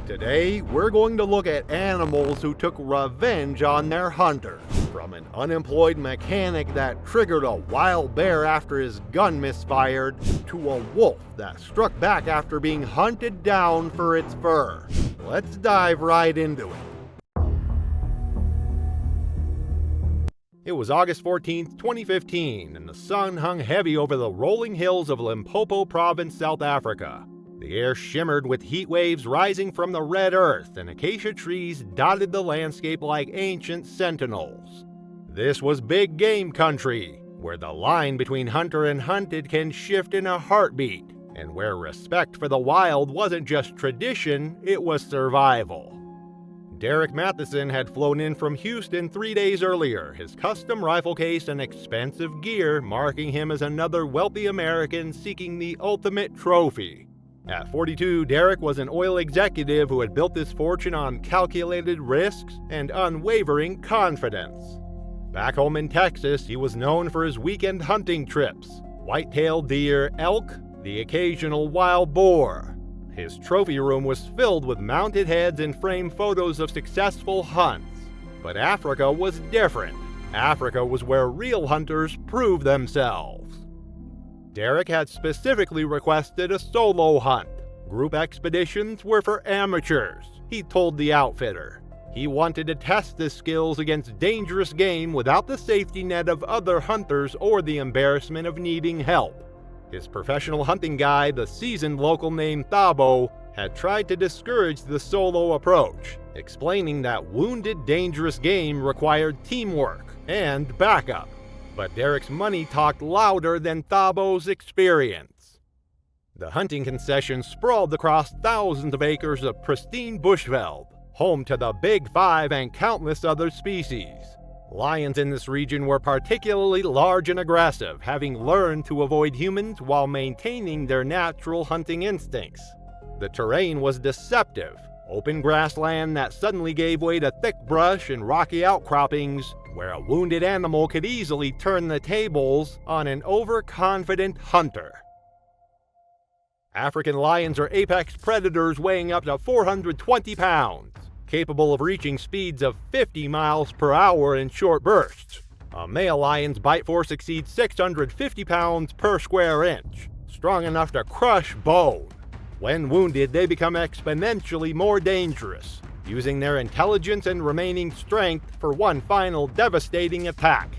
Today, we're going to look at animals who took revenge on their hunters. From an unemployed mechanic that triggered a wild bear after his gun misfired, to a wolf that struck back after being hunted down for its fur. Let's dive right into it. It was August 14th, 2015, and the sun hung heavy over the rolling hills of Limpopo Province, South Africa. The air shimmered with heat waves rising from the red earth, and acacia trees dotted the landscape like ancient sentinels. This was big game country, where the line between hunter and hunted can shift in a heartbeat, and where respect for the wild wasn't just tradition, it was survival. Derek Matheson had flown in from Houston 3 days earlier, his custom rifle case and expensive gear marking him as another wealthy American seeking the ultimate trophy. At 42, Derek was an oil executive who had built his fortune on calculated risks and unwavering confidence. Back home in Texas, he was known for his weekend hunting trips, white-tailed deer, elk, the occasional wild boar. His trophy room was filled with mounted heads and framed photos of successful hunts. But Africa was different. Africa was where real hunters proved themselves. Derek had specifically requested a solo hunt. Group expeditions were for amateurs, he told the outfitter. He wanted to test his skills against dangerous game without the safety net of other hunters or the embarrassment of needing help. His professional hunting guide, the seasoned local named Thabo, had tried to discourage the solo approach, explaining that wounded, dangerous game required teamwork and backup. But Derek's money talked louder than Thabo's experience. The hunting concession sprawled across thousands of acres of pristine bushveld, home to the Big Five and countless other species. Lions in this region were particularly large and aggressive, having learned to avoid humans while maintaining their natural hunting instincts. The terrain was deceptive, open grassland that suddenly gave way to thick brush and rocky outcroppings, where a wounded animal could easily turn the tables on an overconfident hunter. African lions are apex predators weighing up to 420 pounds, capable of reaching speeds of 50 miles per hour in short bursts. A male lion's bite force exceeds 650 pounds per square inch, strong enough to crush bone. When wounded, they become exponentially more dangerous, using their intelligence and remaining strength for one final devastating attack.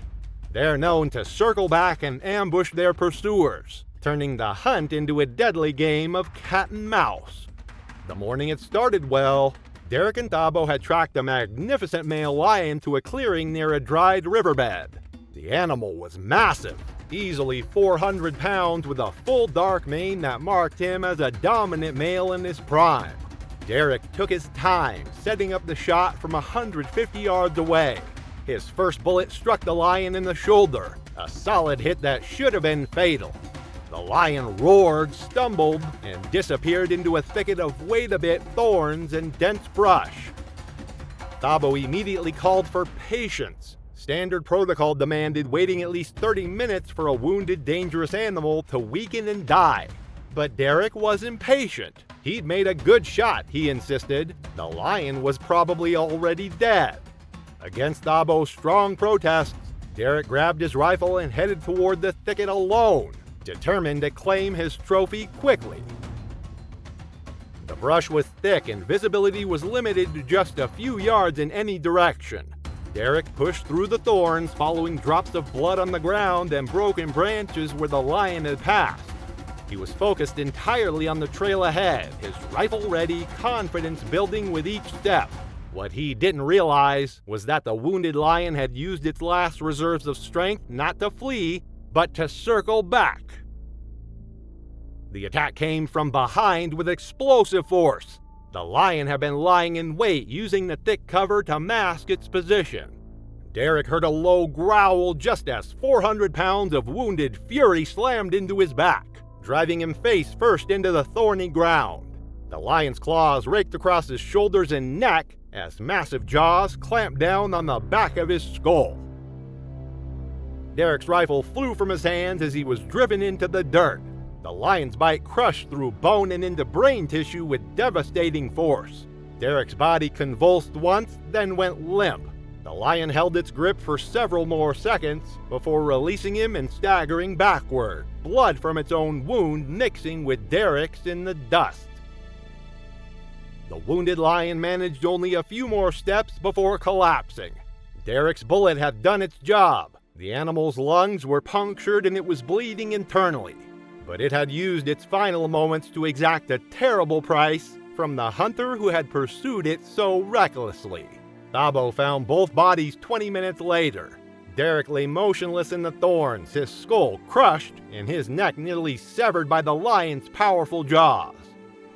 They're known to circle back and ambush their pursuers, turning the hunt into a deadly game of cat and mouse. The morning had started well. Derek and Thabo had tracked a magnificent male lion to a clearing near a dried riverbed. The animal was massive, easily 400 pounds, with a full dark mane that marked him as a dominant male in his prime. Derek took his time, setting up the shot from 150 yards away. His first bullet struck the lion in the shoulder, a solid hit that should have been fatal. The lion roared, stumbled, and disappeared into a thicket of wait-a-bit thorns and dense brush. Thabo immediately called for patience. Standard protocol demanded waiting at least 30 minutes for a wounded, dangerous animal to weaken and die. But Derek was impatient. He'd made a good shot, he insisted. The lion was probably already dead. Against Thabo's strong protests, Derek grabbed his rifle and headed toward the thicket alone, determined to claim his trophy quickly. The brush was thick and visibility was limited to just a few yards in any direction. Derek pushed through the thorns, following drops of blood on the ground and broken branches where the lion had passed. He was focused entirely on the trail ahead, his rifle ready, confidence building with each step. What he didn't realize was that the wounded lion had used its last reserves of strength not to flee, but to circle back. The attack came from behind with explosive force. The lion had been lying in wait, using the thick cover to mask its position. Derek heard a low growl just as 400 pounds of wounded fury slammed into his back, driving him face first into the thorny ground. The lion's claws raked across his shoulders and neck as massive jaws clamped down on the back of his skull. Derek's rifle flew from his hands as he was driven into the dirt. The lion's bite crushed through bone and into brain tissue with devastating force. Derek's body convulsed once, then went limp. The lion held its grip for several more seconds before releasing him and staggering backward, blood from its own wound mixing with Derek's in the dust. The wounded lion managed only a few more steps before collapsing. Derek's bullet had done its job. The animal's lungs were punctured and it was bleeding internally. But it had used its final moments to exact a terrible price from the hunter who had pursued it so recklessly. Thabo found both bodies 20 minutes later. Derek lay motionless in the thorns, his skull crushed and his neck nearly severed by the lion's powerful jaws.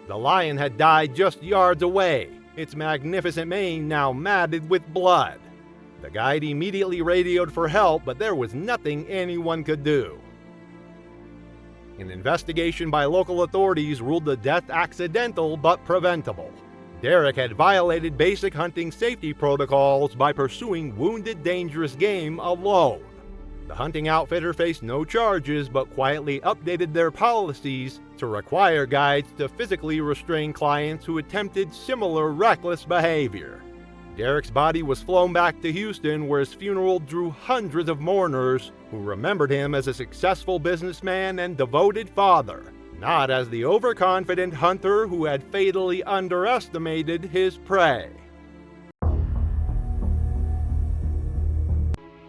The lion had died just yards away, its magnificent mane now matted with blood. The guide immediately radioed for help, but there was nothing anyone could do. An investigation by local authorities ruled the death accidental but preventable. Derek had violated basic hunting safety protocols by pursuing wounded, dangerous game alone. The hunting outfitter faced no charges but quietly updated their policies to require guides to physically restrain clients who attempted similar reckless behavior. Derek's body was flown back to Houston, where his funeral drew hundreds of mourners who remembered him as a successful businessman and devoted father, not as the overconfident hunter who had fatally underestimated his prey.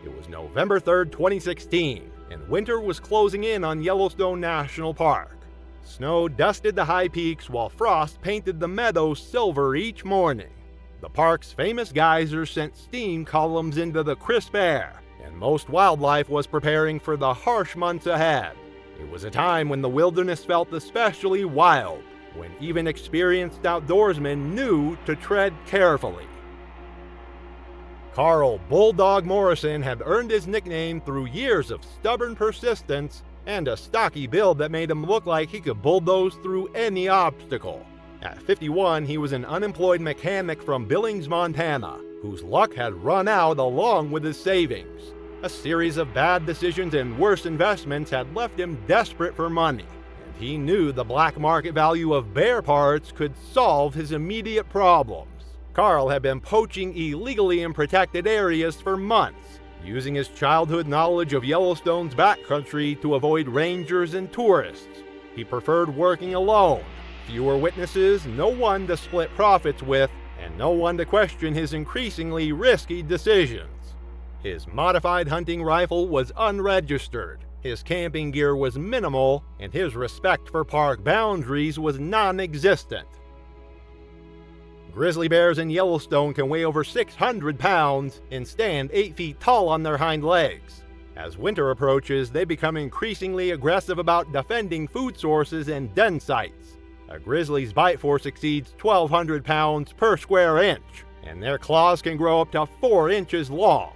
It was November 3rd, 2016, and winter was closing in on Yellowstone National Park. Snow dusted the high peaks while frost painted the meadows silver each morning. The park's famous geysers sent steam columns into the crisp air, and most wildlife was preparing for the harsh months ahead. It was a time when the wilderness felt especially wild, when even experienced outdoorsmen knew to tread carefully. Carl "Bulldog" Morrison had earned his nickname through years of stubborn persistence and a stocky build that made him look like he could bulldoze through any obstacle. At 51, he was an unemployed mechanic from Billings, Montana, whose luck had run out along with his savings. A series of bad decisions and worse investments had left him desperate for money, and he knew the black market value of bear parts could solve his immediate problems. Carl had been poaching illegally in protected areas for months, using his childhood knowledge of Yellowstone's backcountry to avoid rangers and tourists. He preferred working alone. Fewer witnesses, no one to split profits with, and no one to question his increasingly risky decisions. His modified hunting rifle was unregistered, his camping gear was minimal, and his respect for park boundaries was non-existent. Grizzly bears in Yellowstone can weigh over 600 pounds and stand 8 feet tall on their hind legs. As winter approaches, they become increasingly aggressive about defending food sources and den sites. A grizzly's bite force exceeds 1,200 pounds per square inch, and their claws can grow up to 4 inches long.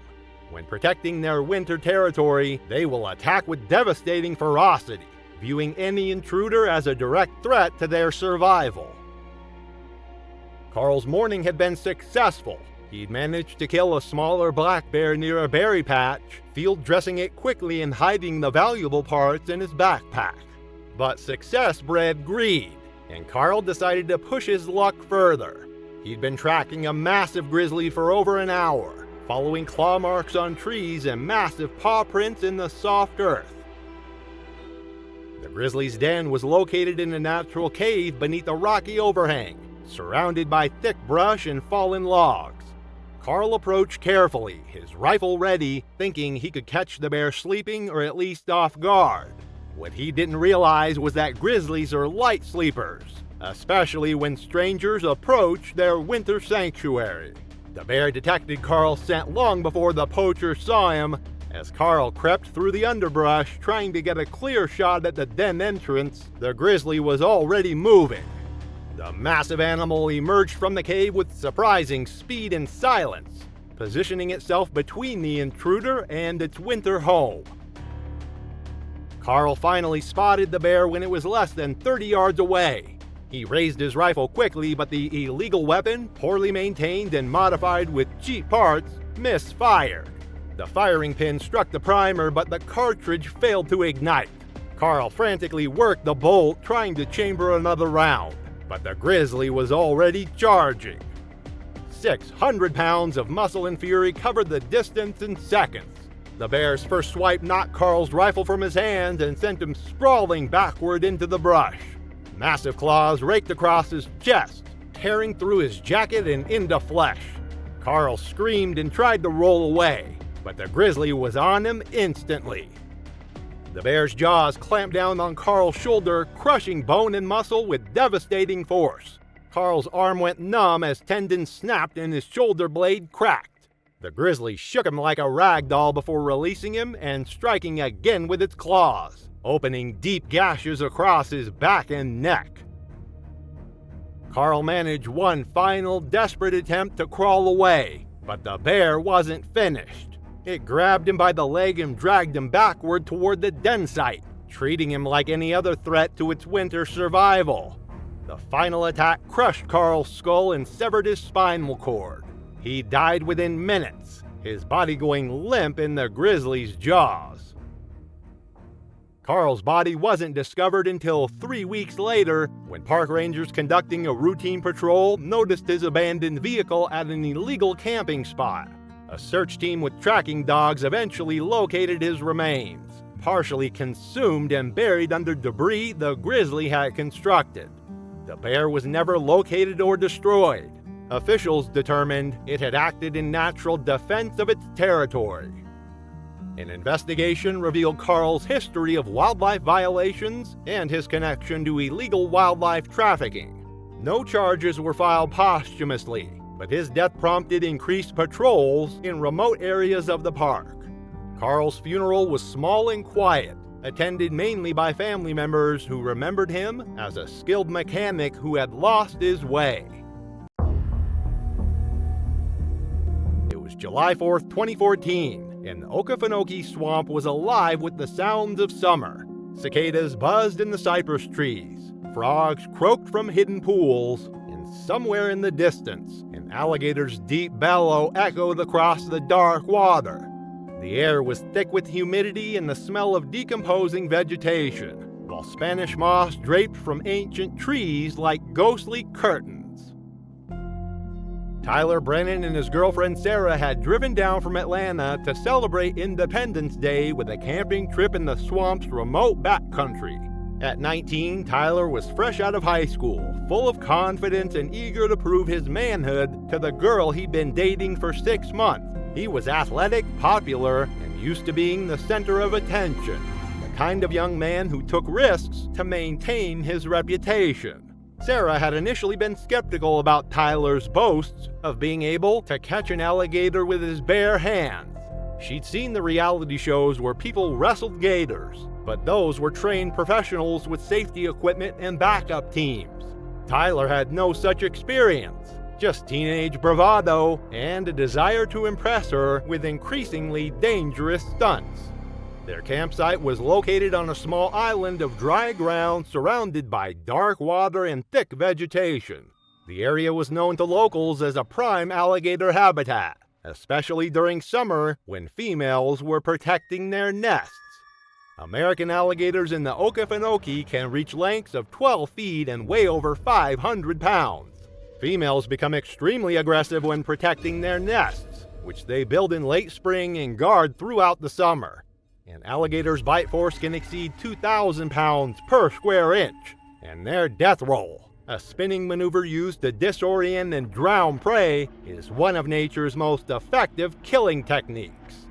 When protecting their winter territory, they will attack with devastating ferocity, viewing any intruder as a direct threat to their survival. Carl's morning had been successful. He'd managed to kill a smaller black bear near a berry patch, field dressing it quickly and hiding the valuable parts in his backpack. But success bred greed, and Carl decided to push his luck further. He'd been tracking a massive grizzly for over an hour, following claw marks on trees and massive paw prints in the soft earth. The grizzly's den was located in a natural cave beneath a rocky overhang, surrounded by thick brush and fallen logs. Carl approached carefully, his rifle ready, thinking he could catch the bear sleeping or at least off guard. What he didn't realize was that grizzlies are light sleepers, especially when strangers approach their winter sanctuary. The bear detected Carl's scent long before the poacher saw him. As Carl crept through the underbrush, trying to get a clear shot at the den entrance, the grizzly was already moving. The massive animal emerged from the cave with surprising speed and silence, positioning itself between the intruder and its winter home. Carl finally spotted the bear when it was less than 30 yards away. He raised his rifle quickly, but the illegal weapon, poorly maintained and modified with cheap parts, misfired. The firing pin struck the primer, but the cartridge failed to ignite. Carl frantically worked the bolt, trying to chamber another round, but the grizzly was already charging. 600 pounds of muscle and fury covered the distance in seconds. The bear's first swipe knocked Carl's rifle from his hand and sent him sprawling backward into the brush. Massive claws raked across his chest, tearing through his jacket and into flesh. Carl screamed and tried to roll away, but the grizzly was on him instantly. The bear's jaws clamped down on Carl's shoulder, crushing bone and muscle with devastating force. Carl's arm went numb as tendons snapped and his shoulder blade cracked. The grizzly shook him like a rag doll before releasing him and striking again with its claws, opening deep gashes across his back and neck. Carl managed one final desperate attempt to crawl away, but the bear wasn't finished. It grabbed him by the leg and dragged him backward toward the den site, treating him like any other threat to its winter survival. The final attack crushed Carl's skull and severed his spinal cord. He died within minutes, his body going limp in the grizzly's jaws. Carl's body wasn't discovered until 3 weeks later, when park rangers conducting a routine patrol noticed his abandoned vehicle at an illegal camping spot. A search team with tracking dogs eventually located his remains, partially consumed and buried under debris the grizzly had constructed. The bear was never located or destroyed. Officials determined it had acted in natural defense of its territory. An investigation revealed Carl's history of wildlife violations and his connection to illegal wildlife trafficking. No charges were filed posthumously, but his death prompted increased patrols in remote areas of the park. Carl's funeral was small and quiet, attended mainly by family members who remembered him as a skilled mechanic who had lost his way. It was July 4th, 2014, and the Okefenokee swamp was alive with the sounds of summer. Cicadas buzzed in the cypress trees, frogs croaked from hidden pools, and somewhere in the distance, an alligator's deep bellow echoed across the dark water. The air was thick with humidity and the smell of decomposing vegetation, while Spanish moss draped from ancient trees like ghostly curtains. Tyler Brennan and his girlfriend Sarah had driven down from Atlanta to celebrate Independence Day with a camping trip in the swamp's remote backcountry. At 19, Tyler was fresh out of high school, full of confidence and eager to prove his manhood to the girl he'd been dating for 6 months. He was athletic, popular, and used to being the center of attention, the kind of young man who took risks to maintain his reputation. Sarah had initially been skeptical about Tyler's boasts of being able to catch an alligator with his bare hands. She'd seen the reality shows where people wrestled gators, but those were trained professionals with safety equipment and backup teams. Tyler had no such experience, just teenage bravado and a desire to impress her with increasingly dangerous stunts. Their campsite was located on a small island of dry ground surrounded by dark water and thick vegetation. The area was known to locals as a prime alligator habitat, especially during summer when females were protecting their nests. American alligators in the Okefenokee can reach lengths of 12 feet and weigh over 500 pounds. Females become extremely aggressive when protecting their nests, which they build in late spring and guard throughout the summer. An alligator's bite force can exceed 2,000 pounds per square inch, and their death roll, a spinning maneuver used to disorient and drown prey, is one of nature's most effective killing techniques.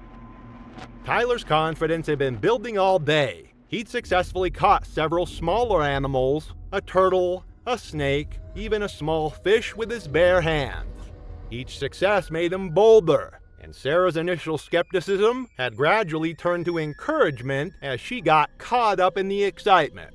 Tyler's confidence had been building all day. He'd successfully caught several smaller animals, a turtle, a snake, even a small fish with his bare hands. Each success made him bolder, and Sarah's initial skepticism had gradually turned to encouragement as she got caught up in the excitement.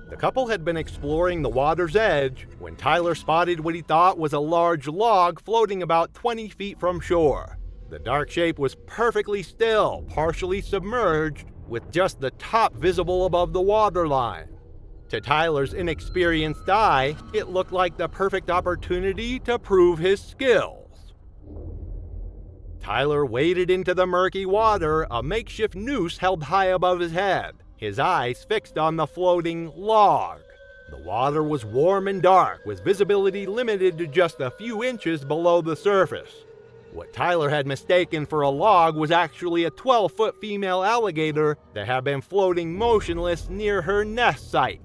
The couple had been exploring the water's edge when Tyler spotted what he thought was a large log floating about 20 feet from shore. The dark shape was perfectly still, partially submerged, with just the top visible above the waterline. To Tyler's inexperienced eye, it looked like the perfect opportunity to prove his skills. Tyler waded into the murky water, a makeshift noose held high above his head, his eyes fixed on the floating log. The water was warm and dark, with visibility limited to just a few inches below the surface. What Tyler had mistaken for a log was actually a 12-foot female alligator that had been floating motionless near her nest site.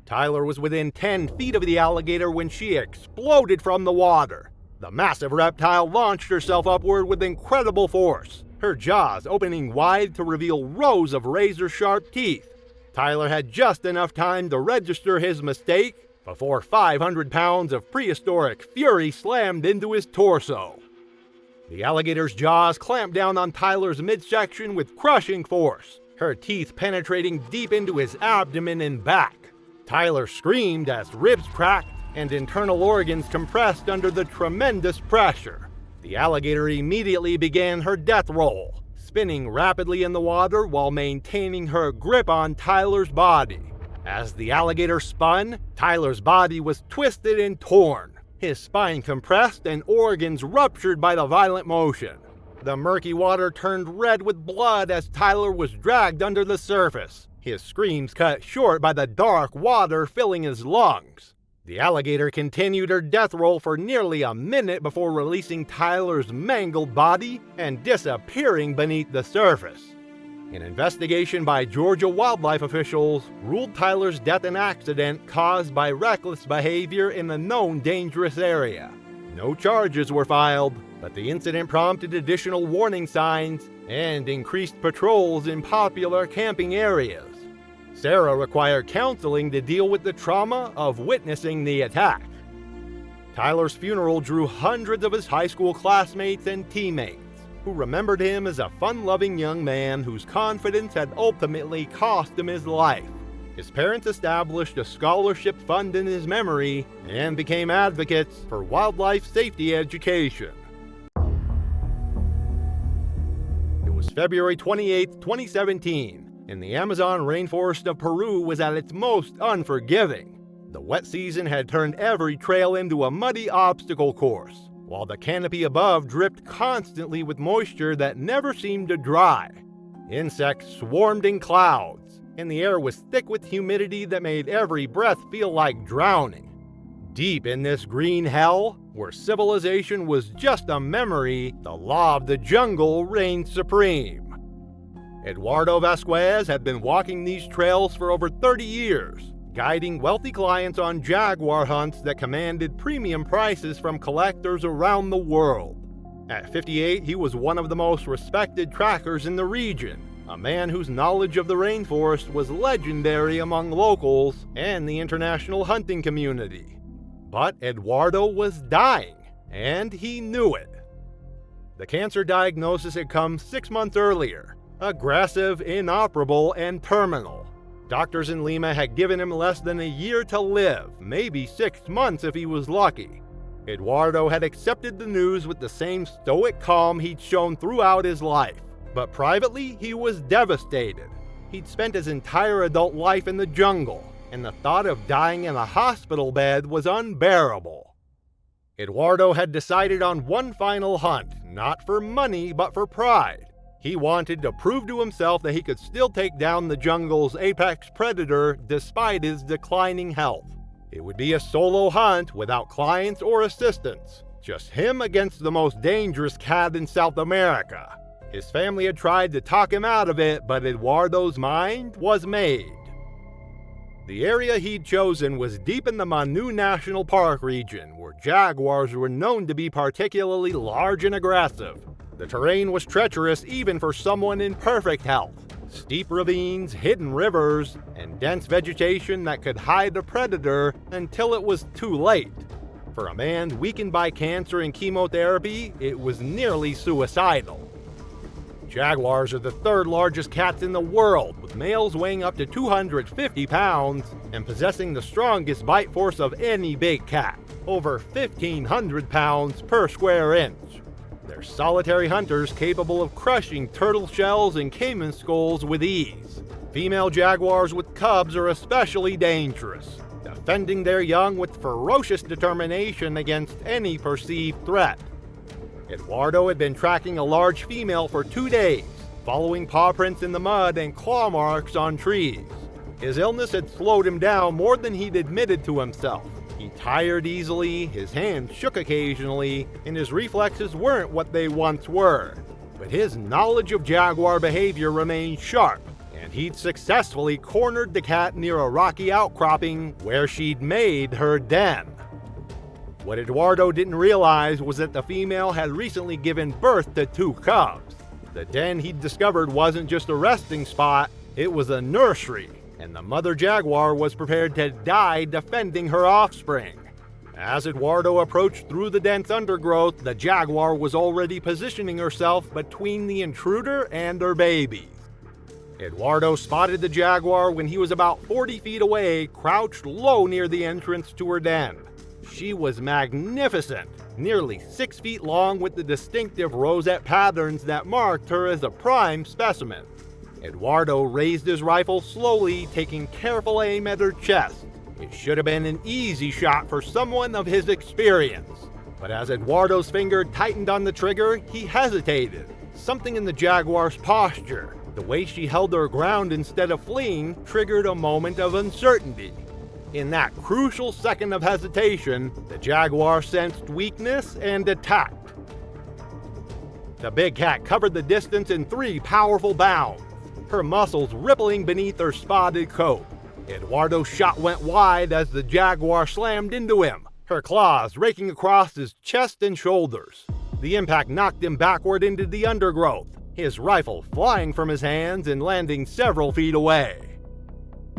Tyler was within 10 feet of the alligator when she exploded from the water. The massive reptile launched herself upward with incredible force, her jaws opening wide to reveal rows of razor-sharp teeth. Tyler had just enough time to register his mistake before 500 pounds of prehistoric fury slammed into his torso. The alligator's jaws clamped down on Tyler's midsection with crushing force, her teeth penetrating deep into his abdomen and back. Tyler screamed as ribs cracked and internal organs compressed under the tremendous pressure. The alligator immediately began her death roll, spinning rapidly in the water while maintaining her grip on Tyler's body. As the alligator spun, Tyler's body was twisted and torn, his spine compressed and organs ruptured by the violent motion. The murky water turned red with blood as Tyler was dragged under the surface, his screams cut short by the dark water filling his lungs. The alligator continued her death roll for nearly a minute before releasing Tyler's mangled body and disappearing beneath the surface. An investigation by Georgia wildlife officials ruled Tyler's death an accident caused by reckless behavior in the known dangerous area. No charges were filed, but the incident prompted additional warning signs and increased patrols in popular camping areas. Sarah required counseling to deal with the trauma of witnessing the attack. Tyler's funeral drew hundreds of his high school classmates and teammates, who remembered him as a fun-loving young man whose confidence had ultimately cost him his life. His parents established a scholarship fund in his memory and became advocates for wildlife safety education. It was February 28, 2017, and the Amazon rainforest of Peru was at its most unforgiving. The wet season had turned every trail into a muddy obstacle course, while the canopy above dripped constantly with moisture that never seemed to dry. Insects swarmed in clouds, and the air was thick with humidity that made every breath feel like drowning. Deep in this green hell, where civilization was just a memory, the law of the jungle reigned supreme. Eduardo Vasquez had been walking these trails for over 30 years, guiding wealthy clients on jaguar hunts that commanded premium prices from collectors around the world. At 58, he was one of the most respected trackers in the region, a man whose knowledge of the rainforest was legendary among locals and the international hunting community. But Eduardo was dying, and he knew it. The cancer diagnosis had come 6 months earlier, aggressive, inoperable, and terminal. Doctors in Lima had given him less than a year to live, maybe 6 months if he was lucky. Eduardo had accepted the news with the same stoic calm he'd shown throughout his life, but privately he was devastated. He'd spent his entire adult life in the jungle, and the thought of dying in a hospital bed was unbearable. Eduardo had decided on one final hunt, not for money but for pride. He wanted to prove to himself that he could still take down the jungle's apex predator despite his declining health. It would be a solo hunt without clients or assistants, just him against the most dangerous cat in South America. His family had tried to talk him out of it, but Eduardo's mind was made. The area he'd chosen was deep in the Manu National Park region, where jaguars were known to be particularly large and aggressive. The terrain was treacherous even for someone in perfect health. Steep ravines, hidden rivers, and dense vegetation that could hide a predator until it was too late. For a man weakened by cancer and chemotherapy, it was nearly suicidal. Jaguars are the third largest cats in the world, with males weighing up to 250 pounds and possessing the strongest bite force of any big cat, over 1,500 pounds per square inch. They're solitary hunters capable of crushing turtle shells and caiman skulls with ease. Female jaguars with cubs are especially dangerous, defending their young with ferocious determination against any perceived threat. Eduardo had been tracking a large female for 2 days, following paw prints in the mud and claw marks on trees. His illness had slowed him down more than he'd admitted to himself. He tired easily, his hands shook occasionally, and his reflexes weren't what they once were. But his knowledge of jaguar behavior remained sharp, and he'd successfully cornered the cat near a rocky outcropping where she'd made her den. What Eduardo didn't realize was that the female had recently given birth to 2 cubs. The den he'd discovered wasn't just a resting spot, it was a nursery, and the mother jaguar was prepared to die defending her offspring. As Eduardo approached through the dense undergrowth, the jaguar was already positioning herself between the intruder and her babies. Eduardo spotted the jaguar when he was about 40 feet away, crouched low near the entrance to her den. She was magnificent, nearly 6 feet long with the distinctive rosette patterns that marked her as a prime specimen. Eduardo raised his rifle slowly, taking careful aim at her chest. It should have been an easy shot for someone of his experience. But as Eduardo's finger tightened on the trigger, he hesitated. Something in the jaguar's posture, the way she held her ground instead of fleeing, triggered a moment of uncertainty. In that crucial second of hesitation, the jaguar sensed weakness and attacked. The big cat covered the distance in 3 powerful bounds, her muscles rippling beneath her spotted coat. Eduardo's shot went wide as the jaguar slammed into him, her claws raking across his chest and shoulders. The impact knocked him backward into the undergrowth, his rifle flying from his hands and landing several feet away.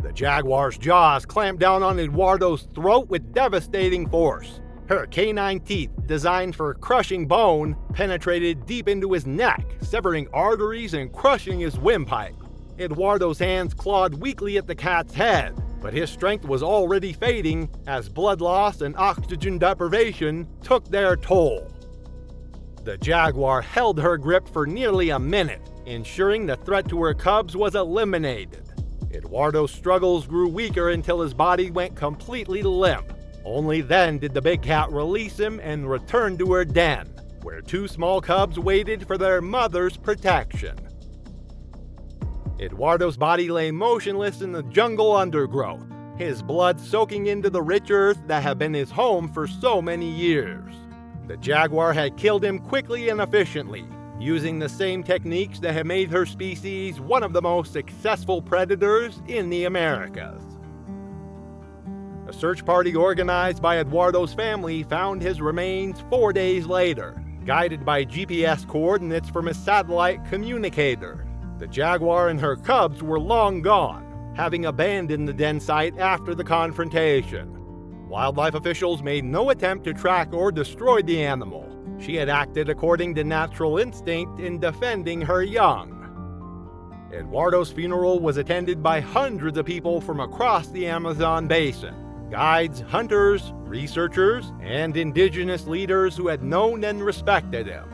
The jaguar's jaws clamped down on Eduardo's throat with devastating force. Her canine teeth, designed for crushing bone, penetrated deep into his neck, severing arteries and crushing his windpipe. Eduardo's hands clawed weakly at the cat's head, but his strength was already fading as blood loss and oxygen deprivation took their toll. The jaguar held her grip for nearly a minute, ensuring the threat to her cubs was eliminated. Eduardo's struggles grew weaker until his body went completely limp. Only then did the big cat release him and return to her den, where 2 small cubs waited for their mother's protection. Eduardo's body lay motionless in the jungle undergrowth, his blood soaking into the rich earth that had been his home for so many years. The jaguar had killed him quickly and efficiently, using the same techniques that had made her species one of the most successful predators in the Americas. A search party organized by Eduardo's family found his remains 4 days later, guided by GPS coordinates from a satellite communicator. The jaguar and her cubs were long gone, having abandoned the den site after the confrontation. Wildlife officials made no attempt to track or destroy the animal. She had acted according to natural instinct in defending her young. Eduardo's funeral was attended by hundreds of people from across the Amazon basin. Guides, hunters, researchers, and indigenous leaders who had known and respected him.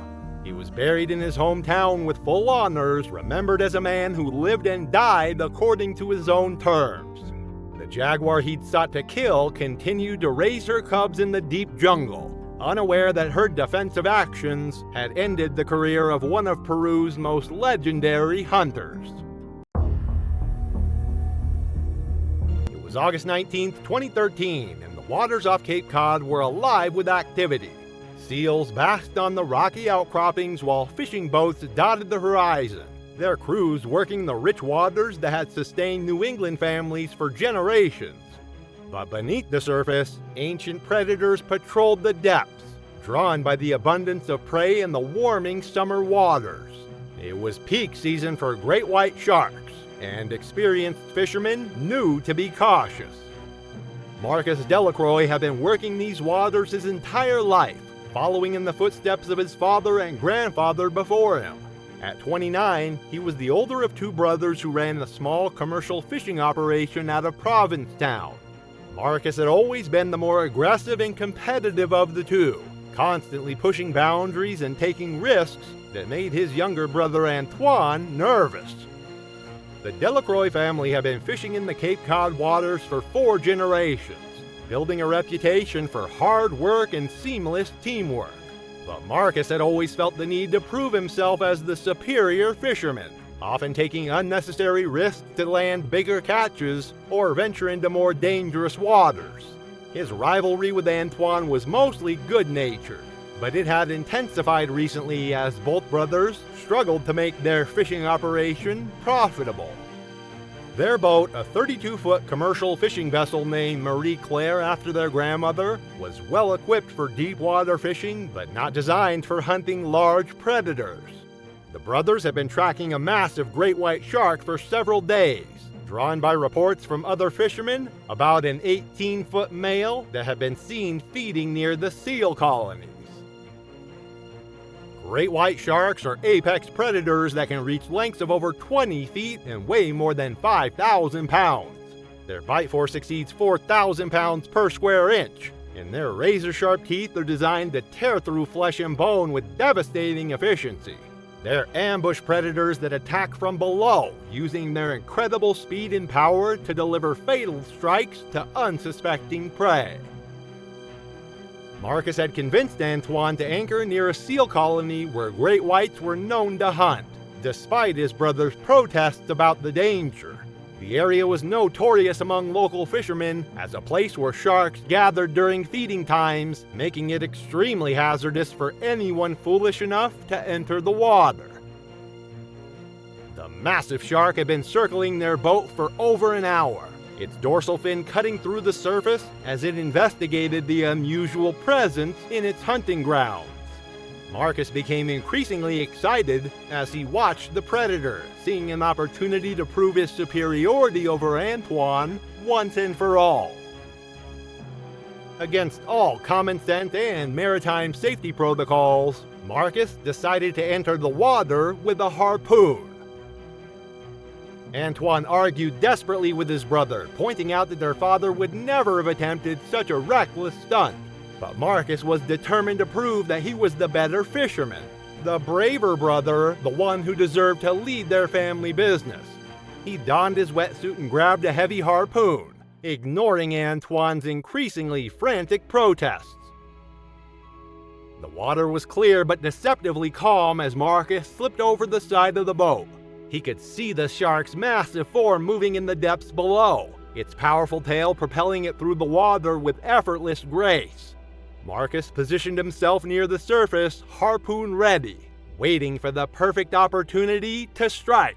He was buried in his hometown with full honors, remembered as a man who lived and died according to his own terms. The jaguar he'd sought to kill continued to raise her cubs in the deep jungle, unaware that her defensive actions had ended the career of one of Peru's most legendary hunters. It was August 19, 2013, and the waters off Cape Cod were alive with activity. Seals basked on the rocky outcroppings while fishing boats dotted the horizon, their crews working the rich waters that had sustained New England families for generations. But beneath the surface, ancient predators patrolled the depths, drawn by the abundance of prey in the warming summer waters. It was peak season for great white sharks, and experienced fishermen knew to be cautious. Marcus Delacroix had been working these waters his entire life, following in the footsteps of his father and grandfather before him. At 29, he was the older of 2 brothers who ran a small commercial fishing operation out of Provincetown. Marcus had always been the more aggressive and competitive of the 2, constantly pushing boundaries and taking risks that made his younger brother Antoine nervous. The Delacroix family had been fishing in the Cape Cod waters for 4 generations, building a reputation for hard work and seamless teamwork. But Marcus had always felt the need to prove himself as the superior fisherman, often taking unnecessary risks to land bigger catches or venture into more dangerous waters. His rivalry with Antoine was mostly good-natured, but it had intensified recently as both brothers struggled to make their fishing operation profitable. Their boat, a 32-foot commercial fishing vessel named Marie Claire after their grandmother, was well equipped for deep water fishing but not designed for hunting large predators. The brothers had been tracking a massive great white shark for several days, drawn by reports from other fishermen about an 18-foot male that had been seen feeding near the seal colonies. Great white sharks are apex predators that can reach lengths of over 20 feet and weigh more than 5,000 pounds. Their bite force exceeds 4,000 pounds per square inch, and their razor-sharp teeth are designed to tear through flesh and bone with devastating efficiency. They're ambush predators that attack from below, using their incredible speed and power to deliver fatal strikes to unsuspecting prey. Marcus had convinced Antoine to anchor near a seal colony where great whites were known to hunt, despite his brother's protests about the danger. The area was notorious among local fishermen as a place where sharks gathered during feeding times, making it extremely hazardous for anyone foolish enough to enter the water. The massive shark had been circling their boat for over an hour, its dorsal fin cutting through the surface as it investigated the unusual presence in its hunting grounds. Marcus became increasingly excited as he watched the predator, seeing an opportunity to prove his superiority over Antoine once and for all. Against all common sense and maritime safety protocols, Marcus decided to enter the water with a harpoon. Antoine argued desperately with his brother, pointing out that their father would never have attempted such a reckless stunt. But Marcus was determined to prove that he was the better fisherman, the braver brother, the one who deserved to lead their family business. He donned his wetsuit and grabbed a heavy harpoon, ignoring Antoine's increasingly frantic protests. The water was clear but deceptively calm as Marcus slipped over the side of the boat. He could see the shark's massive form moving in the depths below, its powerful tail propelling it through the water with effortless grace. Marcus positioned himself near the surface, harpoon ready, waiting for the perfect opportunity to strike.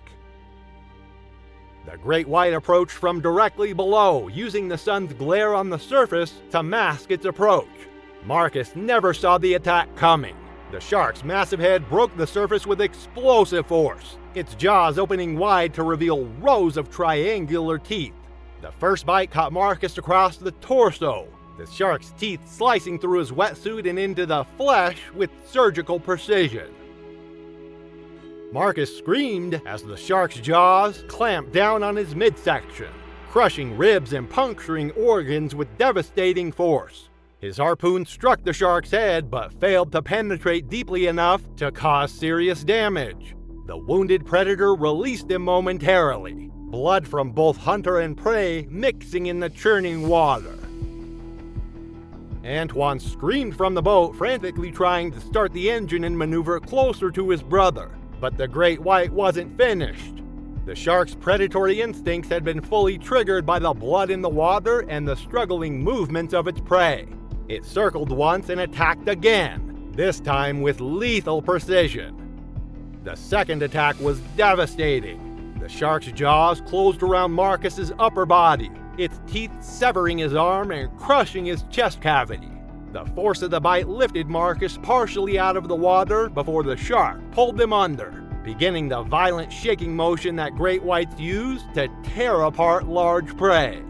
The great white approached from directly below, using the sun's glare on the surface to mask its approach. Marcus never saw the attack coming. The shark's massive head broke the surface with explosive force, its jaws opening wide to reveal rows of triangular teeth. The first bite caught Marcus across the torso, the shark's teeth slicing through his wetsuit and into the flesh with surgical precision. Marcus screamed as the shark's jaws clamped down on his midsection, crushing ribs and puncturing organs with devastating force. His harpoon struck the shark's head but failed to penetrate deeply enough to cause serious damage. The wounded predator released him momentarily, blood from both hunter and prey mixing in the churning water. Antoine screamed from the boat, frantically trying to start the engine and maneuver closer to his brother, but the great white wasn't finished. The shark's predatory instincts had been fully triggered by the blood in the water and the struggling movements of its prey. It circled once and attacked again, this time with lethal precision. The second attack was devastating. The shark's jaws closed around Marcus's upper body, its teeth severing his arm and crushing his chest cavity. The force of the bite lifted Marcus partially out of the water before the shark pulled him under, beginning the violent shaking motion that great whites use to tear apart large prey.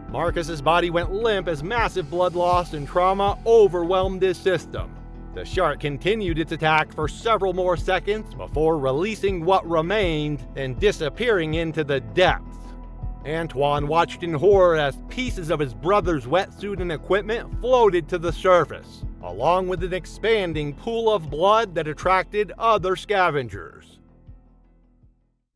Marcus's body went limp as massive blood loss and trauma overwhelmed his system. The shark continued its attack for several more seconds before releasing what remained and disappearing into the depths. Antoine watched in horror as pieces of his brother's wetsuit and equipment floated to the surface, along with an expanding pool of blood that attracted other scavengers.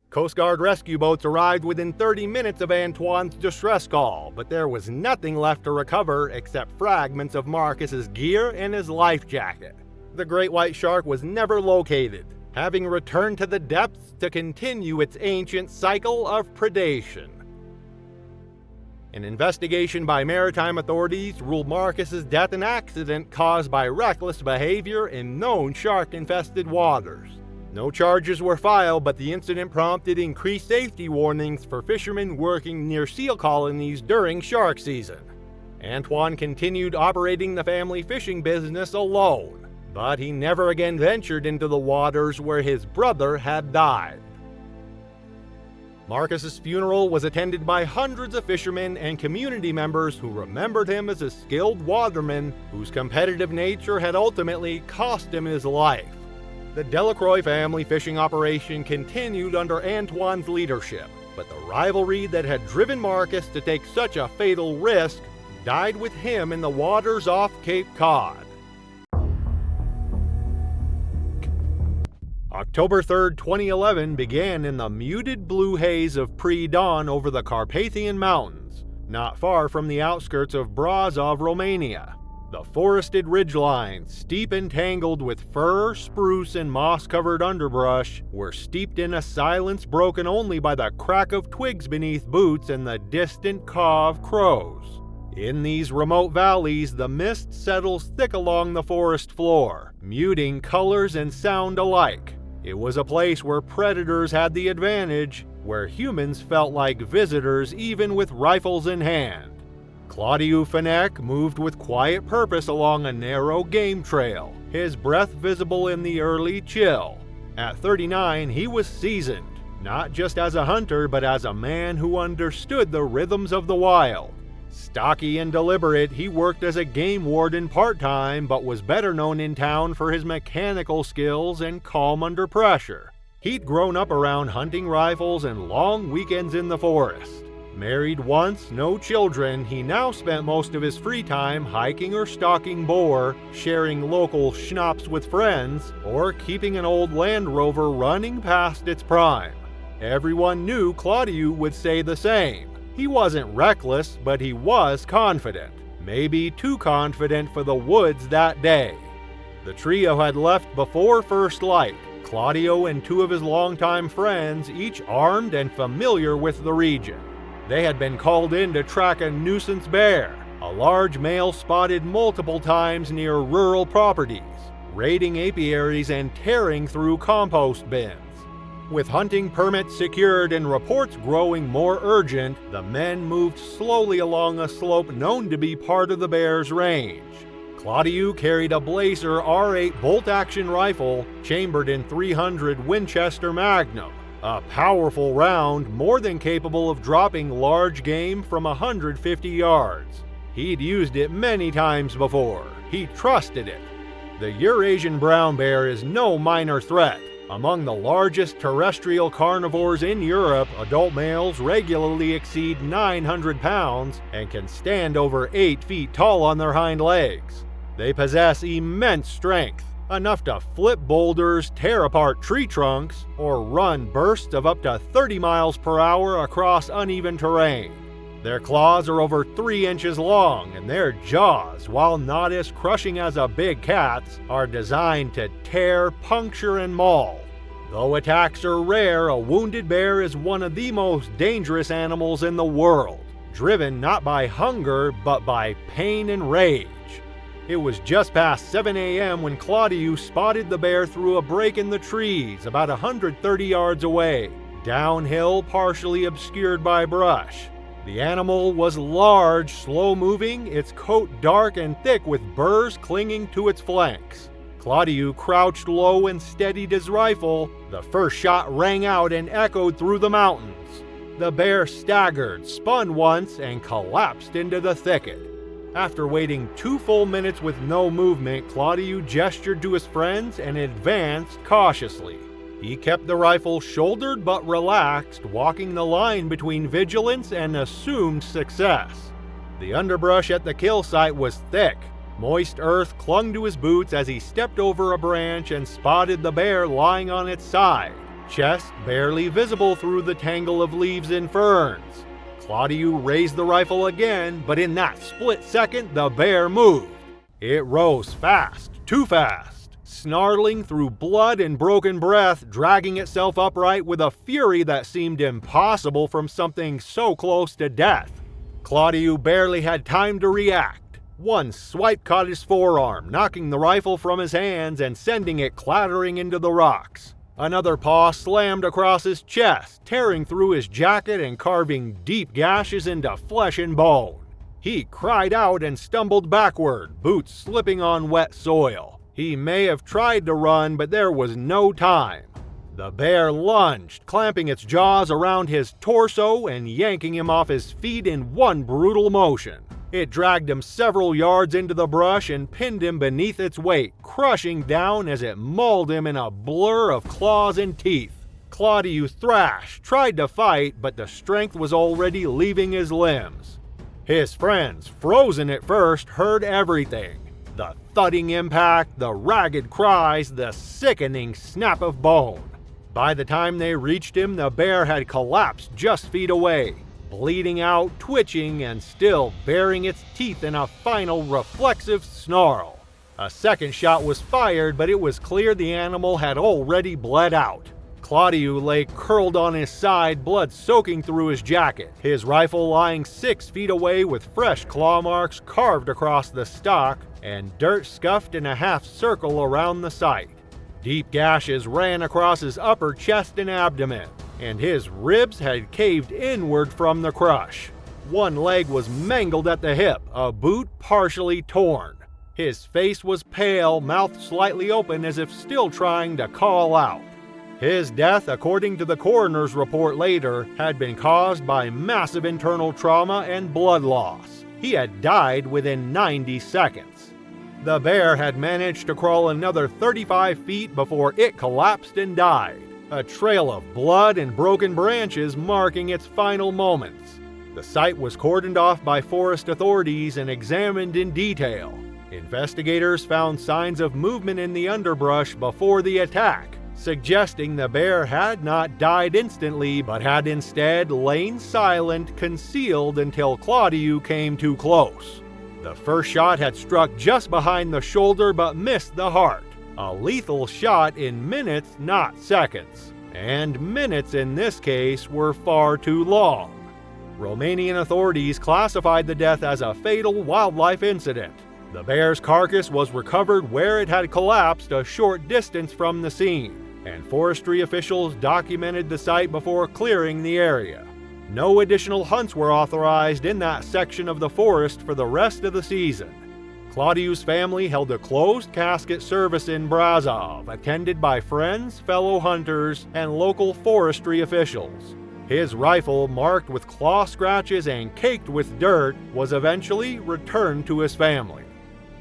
Coast Guard rescue boats arrived within 30 minutes of Antoine's distress call, but there was nothing left to recover except fragments of Marcus's gear and his life jacket. The great white shark was never located, having returned to the depths to continue its ancient cycle of predation. An investigation by maritime authorities ruled Marcus's death an accident caused by reckless behavior in known shark-infested waters. No charges were filed, but the incident prompted increased safety warnings for fishermen working near seal colonies during shark season. Antoine continued operating the family fishing business alone, but he never again ventured into the waters where his brother had died. Marcus's funeral was attended by hundreds of fishermen and community members who remembered him as a skilled waterman whose competitive nature had ultimately cost him his life. The Delacroix family fishing operation continued under Antoine's leadership, but the rivalry that had driven Marcus to take such a fatal risk died with him in the waters off Cape Cod. October 3, 2011 began in the muted blue haze of pre-dawn over the Carpathian Mountains, not far from the outskirts of Brasov, Romania. The forested ridgelines, steep and tangled with fir, spruce, and moss-covered underbrush, were steeped in a silence broken only by the crack of twigs beneath boots and the distant caw of crows. In these remote valleys, the mist settles thick along the forest floor, muting colors and sound alike. It was a place where predators had the advantage, where humans felt like visitors even with rifles in hand. Claudiu Fenech moved with quiet purpose along a narrow game trail, his breath visible in the early chill. At 39, he was seasoned, not just as a hunter but as a man who understood the rhythms of the wild. Stocky and deliberate, he worked as a game warden part-time but was better known in town for his mechanical skills and calm under pressure. He'd grown up around hunting rifles and long weekends in the forest. Married once, no children, he now spent most of his free time hiking or stalking boar, sharing local schnapps with friends, or keeping an old Land Rover running past its prime. Everyone knew Claudiu would say the same. He wasn't reckless, but he was confident. Maybe too confident for the woods that day. The trio had left before first light, Claudio and two of his longtime friends, each armed and familiar with the region. They had been called in to track a nuisance bear, a large male spotted multiple times near rural properties, raiding apiaries and tearing through compost bins. With hunting permits secured and reports growing more urgent, the men moved slowly along a slope known to be part of the bear's range. Claudiu carried a Blazer R8 bolt-action rifle chambered in .300 Winchester Magnum, a powerful round more than capable of dropping large game from 150 yards. He'd used it many times before. He trusted it. The Eurasian brown bear is no minor threat. Among the largest terrestrial carnivores in Europe, adult males regularly exceed 900 pounds and can stand over 8 feet tall on their hind legs. They possess immense strength, enough to flip boulders, tear apart tree trunks, or run bursts of up to 30 miles per hour across uneven terrain. Their claws are over 3 inches long, and their jaws, while not as crushing as a big cat's, are designed to tear, puncture, and maul. Though attacks are rare, a wounded bear is one of the most dangerous animals in the world, driven not by hunger, but by pain and rage. It was just past 7 a.m. when Claudiu spotted the bear through a break in the trees about 130 yards away, downhill, partially obscured by brush. The animal was large, slow-moving, its coat dark and thick with burrs clinging to its flanks. Claudiu crouched low and steadied his rifle. The first shot rang out and echoed through the mountains. The bear staggered, spun once, and collapsed into the thicket. After waiting 2 full minutes with no movement, Claudiu gestured to his friends and advanced cautiously. He kept the rifle shouldered but relaxed, walking the line between vigilance and assumed success. The underbrush at the kill site was thick. Moist earth clung to his boots as he stepped over a branch and spotted the bear lying on its side, chest barely visible through the tangle of leaves and ferns. Claudiu raised the rifle again, but in that split second, the bear moved. It rose fast, too fast. snarling through blood and broken breath, dragging itself upright with a fury that seemed impossible from something so close to death. Claudiu barely had time to react. One swipe caught his forearm, knocking the rifle from his hands and sending it clattering into the rocks. Another paw slammed across his chest, tearing through his jacket and carving deep gashes into flesh and bone. He cried out and stumbled backward, boots slipping on wet soil. He may have tried to run, but there was no time. The bear lunged, clamping its jaws around his torso and yanking him off his feet in one brutal motion. It dragged him several yards into the brush and pinned him beneath its weight, crushing down as it mauled him in a blur of claws and teeth. Claudiu thrashed, tried to fight, but the strength was already leaving his limbs. His friends, frozen at first, heard everything. The thudding impact, the ragged cries, the sickening snap of bone. By the time they reached him, the bear had collapsed just feet away, bleeding out, twitching, and still baring its teeth in a final reflexive snarl. A second shot was fired, but it was clear the animal had already bled out. Claudiu lay curled on his side, blood soaking through his jacket, his rifle lying 6 feet away with fresh claw marks carved across the stock and dirt scuffed in a half circle around the site. Deep gashes ran across his upper chest and abdomen, and his ribs had caved inward from the crush. One leg was mangled at the hip, a boot partially torn. His face was pale, mouth slightly open as if still trying to call out. His death, according to the coroner's report later, had been caused by massive internal trauma and blood loss. He had died within 90 seconds. The bear had managed to crawl another 35 feet before it collapsed and died, a trail of blood and broken branches marking its final moments. The site was cordoned off by forest authorities and examined in detail. Investigators found signs of movement in the underbrush before the attack, suggesting the bear had not died instantly but had instead lain silent, concealed until Claudiu came too close. The first shot had struck just behind the shoulder but missed the heart. A lethal shot in minutes, not seconds. And minutes in this case were far too long. Romanian authorities classified the death as a fatal wildlife incident. The bear's carcass was recovered where it had collapsed a short distance from the scene, and forestry officials documented the site before clearing the area. No additional hunts were authorized in that section of the forest for the rest of the season. Claudiu's family held a closed casket service in Brazov, attended by friends, fellow hunters, and local forestry officials. His rifle, marked with claw scratches and caked with dirt, was eventually returned to his family.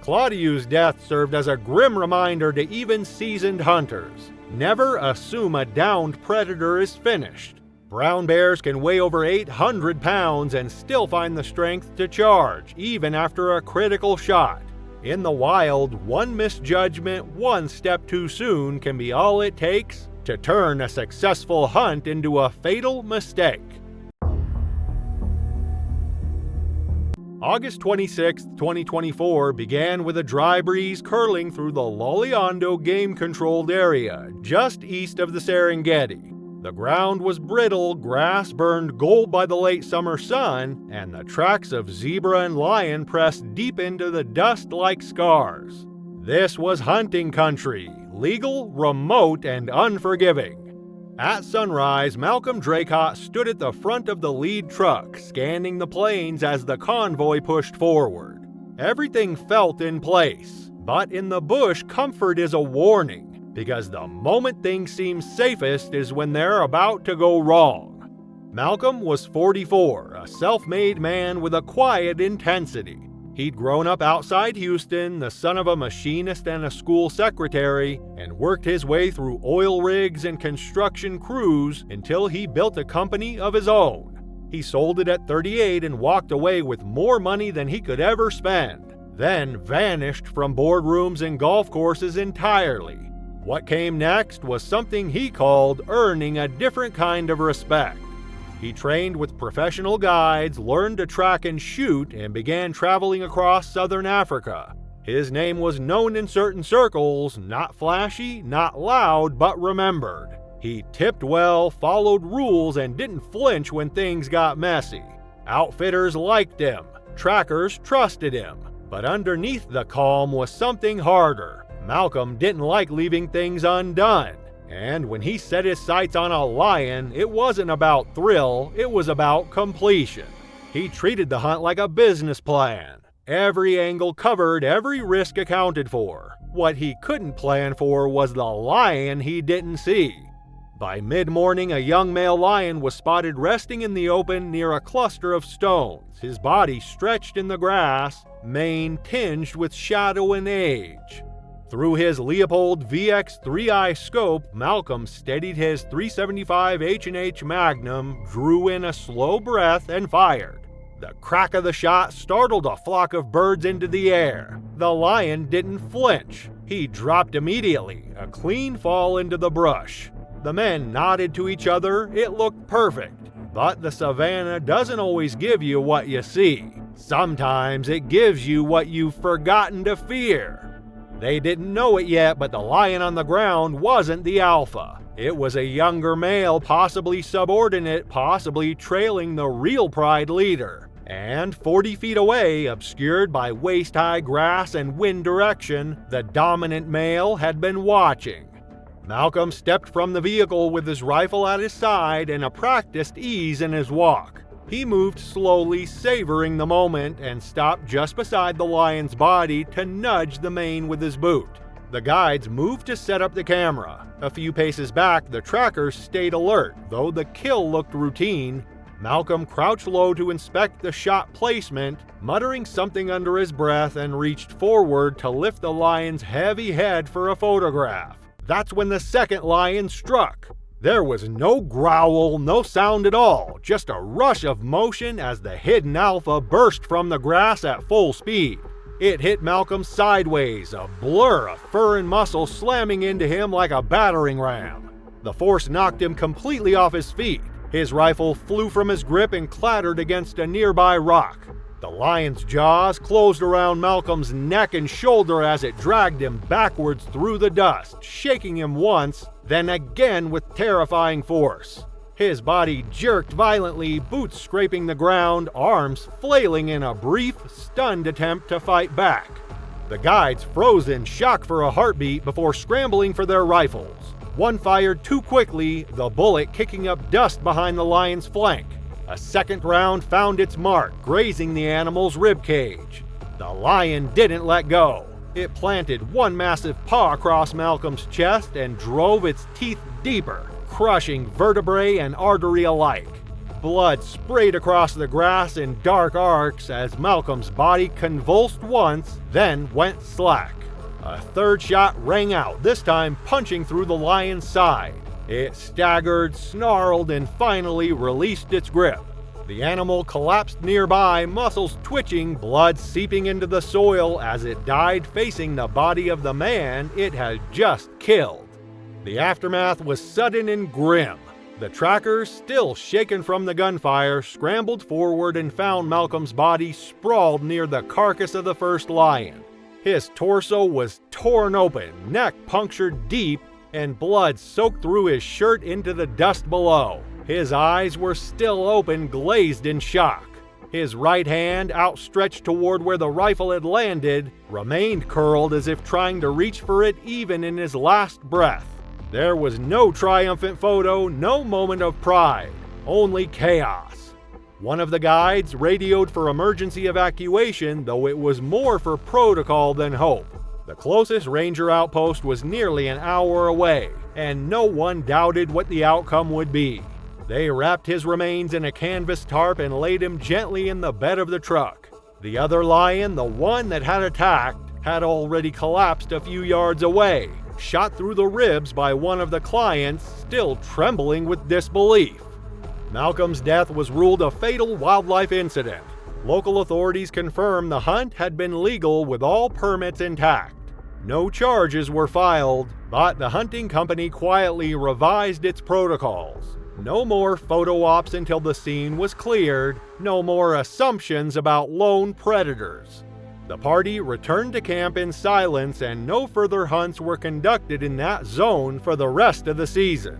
Claudiu's death served as a grim reminder to even seasoned hunters. Never assume a downed predator is finished. Brown bears can weigh over 800 pounds and still find the strength to charge, even after a critical shot. In the wild, one misjudgment, one step too soon can be all it takes to turn a successful hunt into a fatal mistake. August 26, 2024 began with a dry breeze curling through the Loliondo game-controlled area, just east of the Serengeti. The ground was brittle, grass burned gold by the late summer sun, and the tracks of zebra and lion pressed deep into the dust like scars. This was hunting country, legal, remote, and unforgiving. At sunrise, Malcolm Draycott stood at the front of the lead truck, scanning the plains as the convoy pushed forward. Everything felt in place, but in the bush, comfort is a warning, because the moment things seem safest is when they're about to go wrong. Malcolm was 44, a self-made man with a quiet intensity. He'd grown up outside Houston, the son of a machinist and a school secretary, and worked his way through oil rigs and construction crews until he built a company of his own. He sold it at 38 and walked away with more money than he could ever spend, then vanished from boardrooms and golf courses entirely. What came next was something he called earning a different kind of respect. He trained with professional guides, learned to track and shoot, and began traveling across southern Africa. His name was known in certain circles, not flashy, not loud, but remembered. He tipped well, followed rules, and didn't flinch when things got messy. Outfitters liked him, trackers trusted him, but underneath the calm was something harder. Malcolm didn't like leaving things undone, and when he set his sights on a lion, it wasn't about thrill, it was about completion. He treated the hunt like a business plan. Every angle covered, every risk accounted for. What he couldn't plan for was the lion he didn't see. By mid-morning, a young male lion was spotted resting in the open near a cluster of stones, his body stretched in the grass, mane tinged with shadow and age. Through his Leopold VX 3-eye scope, Malcolm steadied his .375 H&H Magnum, drew in a slow breath, and fired. The crack of the shot startled a flock of birds into the air. The lion didn't flinch. He dropped immediately, a clean fall into the brush. The men nodded to each other. It looked perfect. But the savannah doesn't always give you what you see. Sometimes it gives you what you've forgotten to fear. They didn't know it yet, but the lion on the ground wasn't the alpha. It was a younger male, possibly subordinate, possibly trailing the real pride leader. And 40 feet away, obscured by waist-high grass and wind direction, the dominant male had been watching. Malcolm stepped from the vehicle with his rifle at his side and a practiced ease in his walk. He moved slowly, savoring the moment, and stopped just beside the lion's body to nudge the mane with his boot. The guides moved to set up the camera. A few paces back, the trackers stayed alert, though the kill looked routine. Malcolm crouched low to inspect the shot placement, muttering something under his breath, and reached forward to lift the lion's heavy head for a photograph. That's when the second lion struck. There was no growl, no sound at all, just a rush of motion as the hidden alpha burst from the grass at full speed. It hit Malcolm sideways, a blur of fur and muscle slamming into him like a battering ram. The force knocked him completely off his feet. His rifle flew from his grip and clattered against a nearby rock. The lion's jaws closed around Malcolm's neck and shoulder as it dragged him backwards through the dust, shaking him once, then again with terrifying force. His body jerked violently, boots scraping the ground, arms flailing in a brief, stunned attempt to fight back. The guides froze in shock for a heartbeat before scrambling for their rifles. One fired too quickly, the bullet kicking up dust behind the lion's flank. A second round found its mark, grazing the animal's ribcage. The lion didn't let go. It planted one massive paw across Malcolm's chest and drove its teeth deeper, crushing vertebrae and artery alike. Blood sprayed across the grass in dark arcs as Malcolm's body convulsed once, then went slack. A third shot rang out, this time punching through the lion's side. It staggered, snarled, and finally released its grip. The animal collapsed nearby, muscles twitching, blood seeping into the soil as it died facing the body of the man it had just killed. The aftermath was sudden and grim. The trackers, still shaken from the gunfire, scrambled forward and found Malcolm's body sprawled near the carcass of the first lion. His torso was torn open, neck punctured deep, and blood soaked through his shirt into the dust below. His eyes were still open, glazed in shock. His right hand, outstretched toward where the rifle had landed, remained curled as if trying to reach for it even in his last breath. There was no triumphant photo, no moment of pride, only chaos. One of the guides radioed for emergency evacuation, though it was more for protocol than hope. The closest ranger outpost was nearly an hour away, and no one doubted what the outcome would be. They wrapped his remains in a canvas tarp and laid him gently in the bed of the truck. The other lion, the one that had attacked, had already collapsed a few yards away, shot through the ribs by one of the clients, still trembling with disbelief. Malcolm's death was ruled a fatal wildlife incident. Local authorities confirmed the hunt had been legal with all permits intact. No charges were filed, but the hunting company quietly revised its protocols. No more photo ops until the scene was cleared, no more assumptions about lone predators. The party returned to camp in silence, and no further hunts were conducted in that zone for the rest of the season.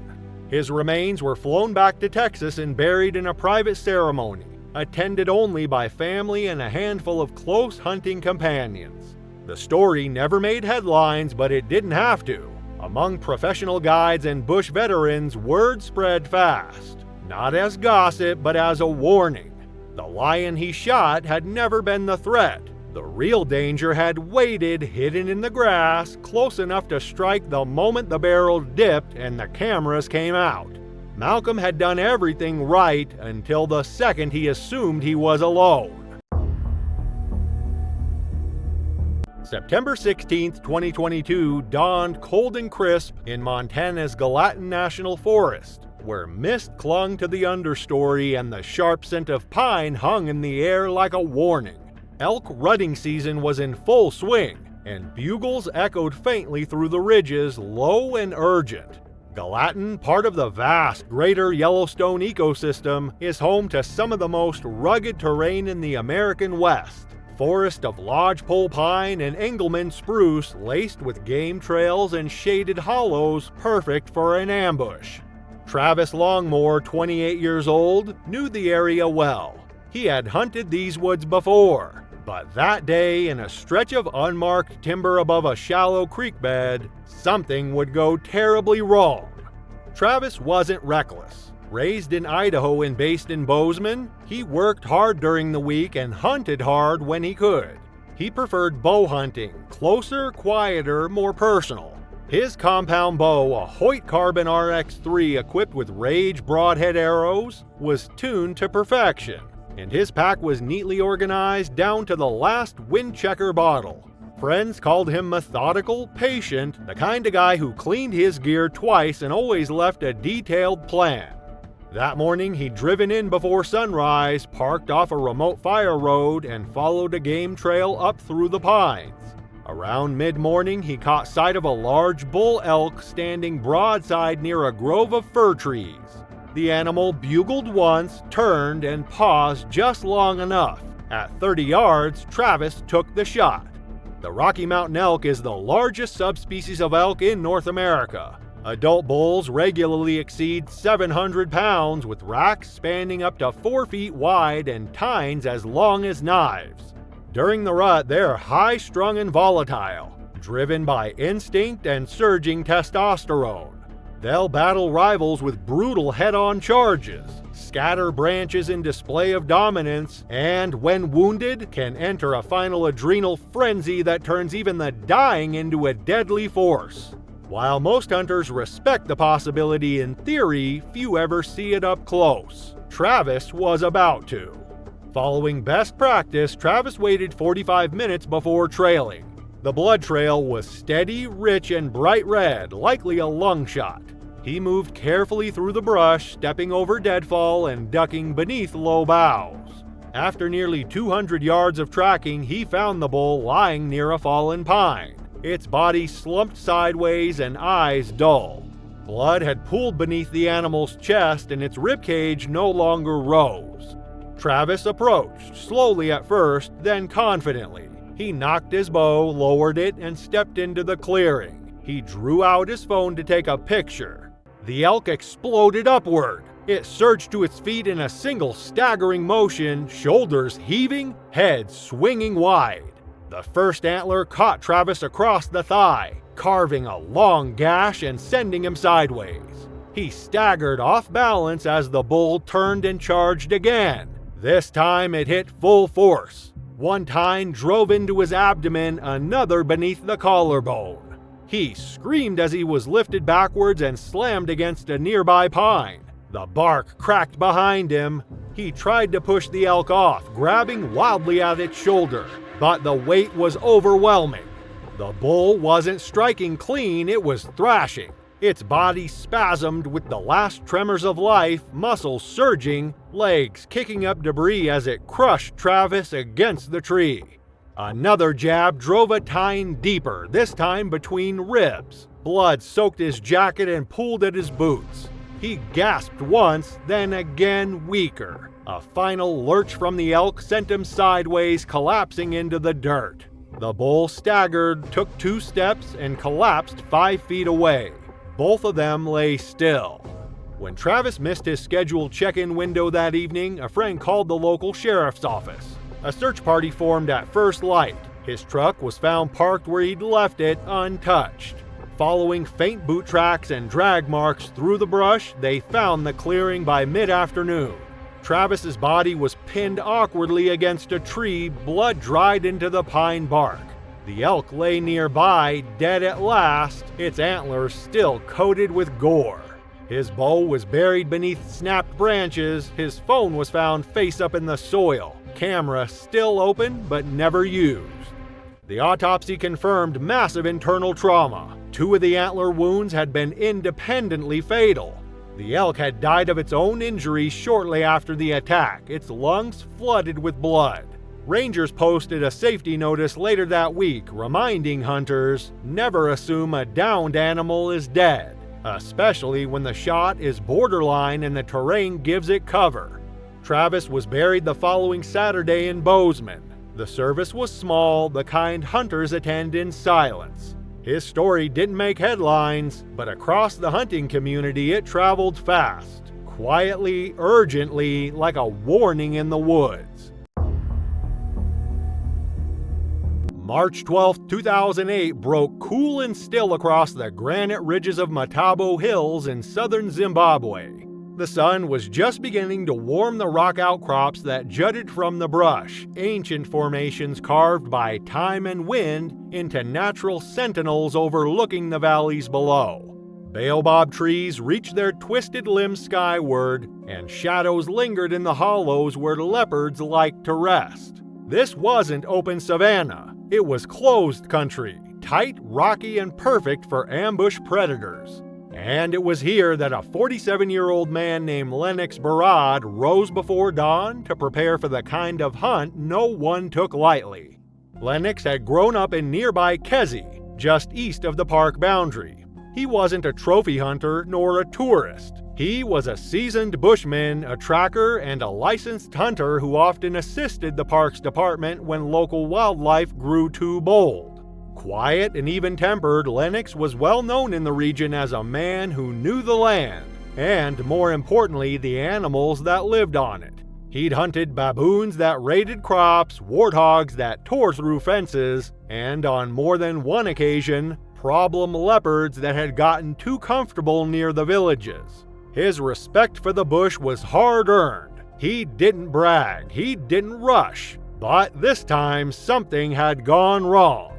His remains were flown back to Texas and buried in a private ceremony, attended only by family and a handful of close hunting companions. The story never made headlines, but it didn't have to. Among professional guides and bush veterans, word spread fast, not as gossip, but as a warning. The lion he shot had never been the threat. The real danger had waited, hidden in the grass, close enough to strike the moment the barrel dipped and the cameras came out. Malcolm had done everything right until the second he assumed he was alone. September 16, 2022 dawned cold and crisp in Montana's Gallatin National Forest, where mist clung to the understory and the sharp scent of pine hung in the air like a warning. Elk rutting season was in full swing, and bugles echoed faintly through the ridges, low and urgent. Gallatin, part of the vast Greater Yellowstone ecosystem, is home to some of the most rugged terrain in the American West. Forest of lodgepole pine and Engelmann spruce laced with game trails and shaded hollows perfect for an ambush. Travis Longmore, 28 years old, knew the area well. He had hunted these woods before, but that day, in a stretch of unmarked timber above a shallow creek bed, something would go terribly wrong. Travis wasn't reckless. Raised in Idaho and based in Bozeman, he worked hard during the week and hunted hard when he could. He preferred bow hunting, closer, quieter, more personal. His compound bow, a Hoyt Carbon RX-3 equipped with Rage broadhead arrows, was tuned to perfection, and his pack was neatly organized down to the last wind checker bottle. Friends called him methodical, patient, the kind of guy who cleaned his gear twice and always left a detailed plan. That morning, he'd driven in before sunrise, parked off a remote fire road, and followed a game trail up through the pines. Around mid-morning, he caught sight of a large bull elk standing broadside near a grove of fir trees. The animal bugled once, turned, and paused just long enough. At 30 yards, Travis took the shot. The Rocky Mountain elk is the largest subspecies of elk in North America. Adult bulls regularly exceed 700 pounds, with racks spanning up to 4 feet wide and tines as long as knives. During the rut, they're high-strung and volatile, driven by instinct and surging testosterone. They'll battle rivals with brutal head-on charges, scatter branches in display of dominance, and when wounded, can enter a final adrenal frenzy that turns even the dying into a deadly force. While most hunters respect the possibility in theory, few ever see it up close. Travis was about to. Following best practice, Travis waited 45 minutes before trailing. The blood trail was steady, rich, and bright red, likely a lung shot. He moved carefully through the brush, stepping over deadfall and ducking beneath low boughs. After nearly 200 yards of tracking, he found the bull lying near a fallen pine, its body slumped sideways and eyes dull. Blood had pooled beneath the animal's chest and its ribcage no longer rose. Travis approached, slowly at first, then confidently. He knocked his bow, lowered it, and stepped into the clearing. He drew out his phone to take a picture. The elk exploded upward. It surged to its feet in a single staggering motion, shoulders heaving, head swinging wide. The first antler caught Travis across the thigh, carving a long gash and sending him sideways. He staggered off balance as the bull turned and charged again. This time it hit full force. One tine drove into his abdomen, another beneath the collarbone. He screamed as he was lifted backwards and slammed against a nearby pine. The bark cracked behind him. He tried to push the elk off, grabbing wildly at its shoulder, but the weight was overwhelming. The bull wasn't striking clean, it was thrashing. Its body spasmed with the last tremors of life, muscles surging, legs kicking up debris as it crushed Travis against the tree. Another jab drove a tine deeper, this time between ribs. Blood soaked his jacket and pooled at his boots. He gasped once, then again weaker. A final lurch from the elk sent him sideways, collapsing into the dirt. The bull staggered, took 2 steps, and collapsed 5 feet away. Both of them lay still. When Travis missed his scheduled check-in window that evening, a friend called the local sheriff's office. A search party formed at first light. His truck was found parked where he'd left it, untouched. Following faint boot tracks and drag marks through the brush, they found the clearing by mid-afternoon. Travis's body was pinned awkwardly against a tree, blood dried into the pine bark. The elk lay nearby, dead at last, its antlers still coated with gore. His bow was buried beneath snapped branches, his phone was found face up in the soil, camera still open but never used. The autopsy confirmed massive internal trauma. 2 of the antler wounds had been independently fatal. The elk had died of its own injuries shortly after the attack, its lungs flooded with blood. Rangers posted a safety notice later that week, reminding hunters, never assume a downed animal is dead, especially when the shot is borderline and the terrain gives it cover. Travis was buried the following Saturday in Bozeman. The service was small, the kind hunters attend in silence. His story didn't make headlines, but across the hunting community it traveled fast, quietly, urgently, like a warning in the woods. March 12, 2008 broke cool and still across the granite ridges of Matabo Hills in southern Zimbabwe. The sun was just beginning to warm the rock outcrops that jutted from the brush, ancient formations carved by time and wind into natural sentinels overlooking the valleys below. Baobab trees reached their twisted limbs skyward, and shadows lingered in the hollows where leopards liked to rest. This wasn't open savanna. It was closed country, tight, rocky, and perfect for ambush predators. And it was here that a 47-year-old man named Lennox Barad rose before dawn to prepare for the kind of hunt no one took lightly. Lennox had grown up in nearby Kezi, just east of the park boundary. He wasn't a trophy hunter nor a tourist. He was a seasoned bushman, a tracker, and a licensed hunter who often assisted the parks department when local wildlife grew too bold. Quiet and even-tempered, Lennox was well known in the region as a man who knew the land, and more importantly, the animals that lived on it. He'd hunted baboons that raided crops, warthogs that tore through fences, and on more than one occasion, problem leopards that had gotten too comfortable near the villages. His respect for the bush was hard-earned. He didn't brag, he didn't rush, but this time something had gone wrong.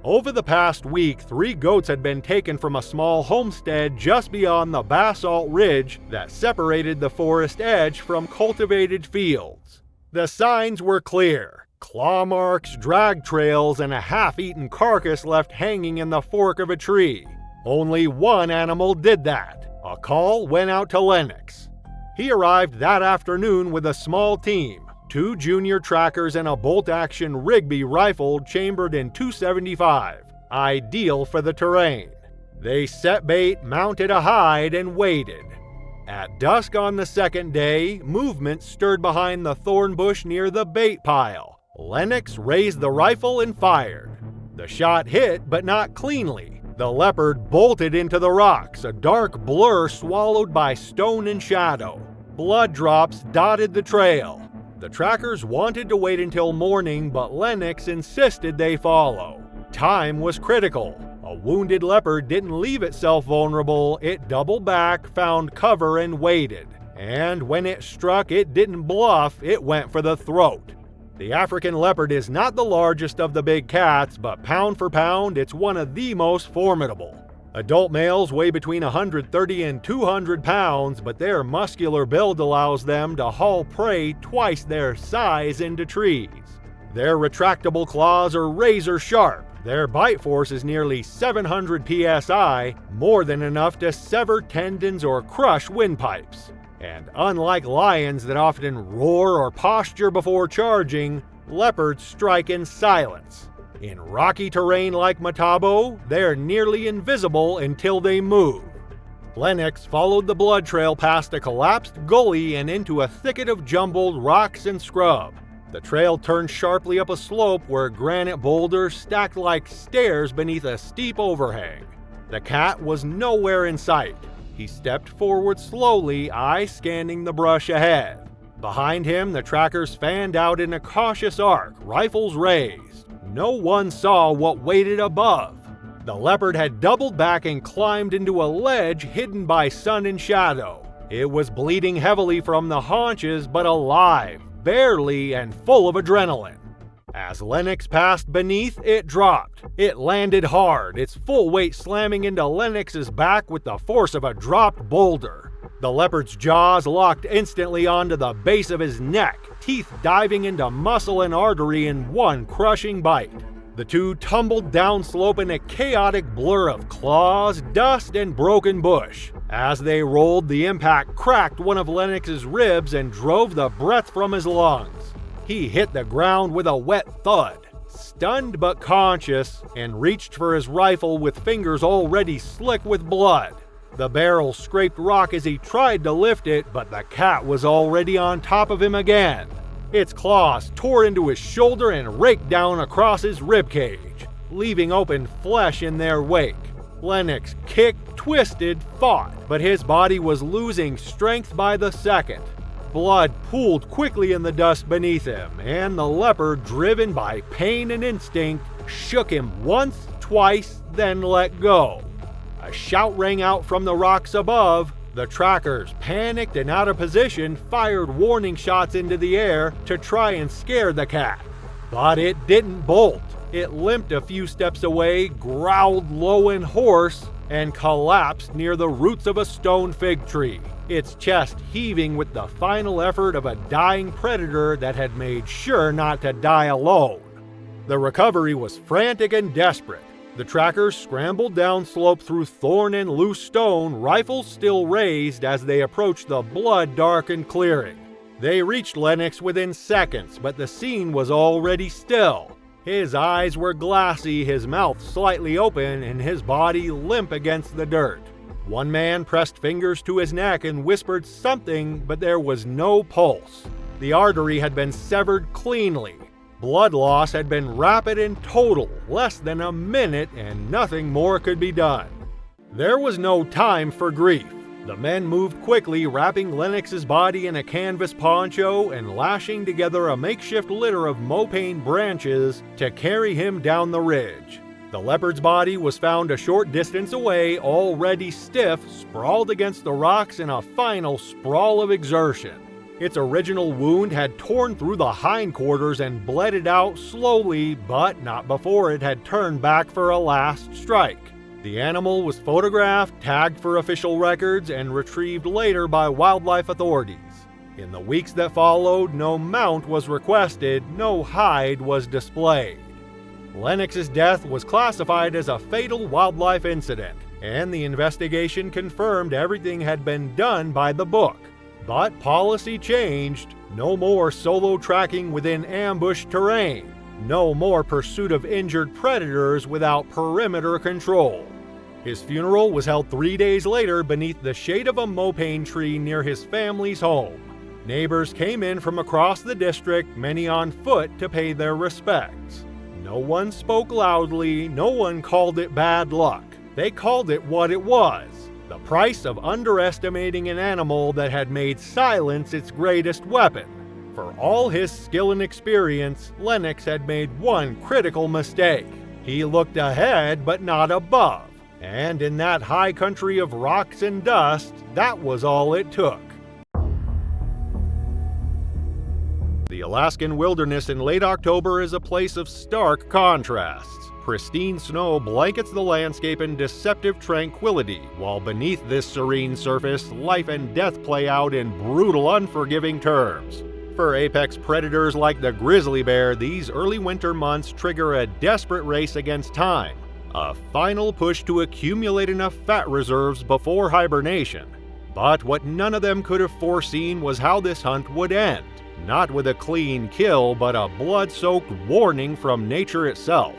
Over the past week, 3 goats had been taken from a small homestead just beyond the basalt ridge that separated the forest edge from cultivated fields. The signs were clear: claw marks, drag trails, and a half-eaten carcass left hanging in the fork of a tree. Only one animal did that. A call went out to Lennox. He arrived that afternoon with a small team. 2 junior trackers and a bolt-action Rigby rifle chambered in .275, ideal for the terrain. They set bait, mounted a hide, and waited. At dusk on the second day, movement stirred behind the thorn bush near the bait pile. Lennox raised the rifle and fired. The shot hit, but not cleanly. The leopard bolted into the rocks, a dark blur swallowed by stone and shadow. Blood drops dotted the trail. The trackers wanted to wait until morning, but Lennox insisted they follow. Time was critical. A wounded leopard didn't leave itself vulnerable, it doubled back, found cover, and waited. And when it struck, it didn't bluff, it went for the throat. The African leopard is not the largest of the big cats, but pound for pound, it's one of the most formidable. Adult males weigh between 130 and 200 pounds, but their muscular build allows them to haul prey twice their size into trees. Their retractable claws are razor sharp. Their bite force is nearly 700 psi, more than enough to sever tendons or crush windpipes. And unlike lions that often roar or posture before charging, leopards strike in silence. In rocky terrain like Matabo, they're nearly invisible until they move. Lennox followed the blood trail past a collapsed gully and into a thicket of jumbled rocks and scrub. The trail turned sharply up a slope where granite boulders stacked like stairs beneath a steep overhang. The cat was nowhere in sight. He stepped forward slowly, eye scanning the brush ahead. Behind him, the trackers fanned out in a cautious arc, rifles raised. No one saw what waited above. The leopard had doubled back and climbed into a ledge hidden by sun and shadow. It was bleeding heavily from the haunches, but alive, barely, and full of adrenaline. As Lennox passed beneath, it dropped. It landed hard, its full weight slamming into Lennox's back with the force of a dropped boulder. The leopard's jaws locked instantly onto the base of his neck, teeth diving into muscle and artery in one crushing bite. The two tumbled downslope in a chaotic blur of claws, dust, and broken bush. As they rolled, the impact cracked one of Lennox's ribs and drove the breath from his lungs. He hit the ground with a wet thud, stunned but conscious, and reached for his rifle with fingers already slick with blood. The barrel scraped rock as he tried to lift it, but the cat was already on top of him again. Its claws tore into his shoulder and raked down across his ribcage, leaving open flesh in their wake. Lennox kicked, twisted, fought, but his body was losing strength by the second. Blood pooled quickly in the dust beneath him, and the leopard, driven by pain and instinct, shook him once, twice, then let go. A shout rang out from the rocks above. The trackers, panicked and out of position, fired warning shots into the air to try and scare the cat. But it didn't bolt. It limped a few steps away, growled low and hoarse, and collapsed near the roots of a stone fig tree, its chest heaving with the final effort of a dying predator that had made sure not to die alone. The recovery was frantic and desperate. The trackers scrambled downslope through thorn and loose stone, rifles still raised as they approached the blood-darkened clearing. They reached Lennox within seconds, but the scene was already still. His eyes were glassy, his mouth slightly open, and his body limp against the dirt. One man pressed fingers to his neck and whispered something, but there was no pulse. The artery had been severed cleanly. Blood loss had been rapid and total, less than a minute, and nothing more could be done. There was no time for grief. The men moved quickly, wrapping Lennox's body in a canvas poncho and lashing together a makeshift litter of mopane branches to carry him down the ridge. The leopard's body was found a short distance away, already stiff, sprawled against the rocks in a final sprawl of exertion. Its original wound had torn through the hindquarters and bled it out slowly, but not before it had turned back for a last strike. The animal was photographed, tagged for official records, and retrieved later by wildlife authorities. In the weeks that followed, no mount was requested, no hide was displayed. Lennox's death was classified as a fatal wildlife incident, and the investigation confirmed everything had been done by the book. But policy changed. No more solo tracking within ambush terrain. No more pursuit of injured predators without perimeter control. His funeral was held 3 days later beneath the shade of a mopane tree near his family's home. Neighbors came in from across the district, many on foot, to pay their respects. No one spoke loudly, no one called it bad luck. They called it what it was. The price of underestimating an animal that had made silence its greatest weapon. For all his skill and experience, Lennox had made one critical mistake. He looked ahead but not above. And in that high country of rocks and dust, that was all it took. The Alaskan wilderness in late October is a place of stark contrasts. Pristine snow blankets the landscape in deceptive tranquility, while beneath this serene surface, life and death play out in brutal, unforgiving terms. For apex predators like the grizzly bear, these early winter months trigger a desperate race against time, a final push to accumulate enough fat reserves before hibernation. But what none of them could have foreseen was how this hunt would end, not with a clean kill, but a blood-soaked warning from nature itself.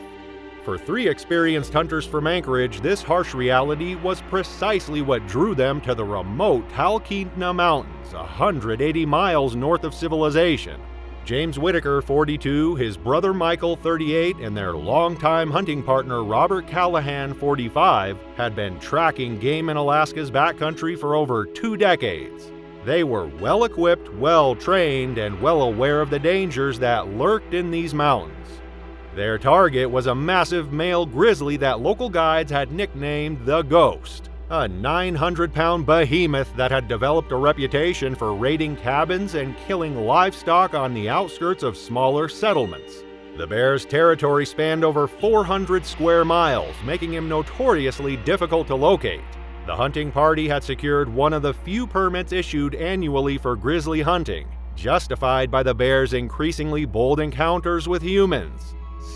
For 3 experienced hunters from Anchorage, this harsh reality was precisely what drew them to the remote Talkeetna Mountains, 180 miles north of civilization. James Whitaker, 42, his brother Michael, 38, and their longtime hunting partner Robert Callahan, 45, had been tracking game in Alaska's backcountry for over 2 decades. They were well-equipped, well-trained, and well aware of the dangers that lurked in these mountains. Their target was a massive male grizzly that local guides had nicknamed the Ghost, a 900-pound behemoth that had developed a reputation for raiding cabins and killing livestock on the outskirts of smaller settlements. The bear's territory spanned over 400 square miles, making him notoriously difficult to locate. The hunting party had secured one of the few permits issued annually for grizzly hunting, justified by the bear's increasingly bold encounters with humans.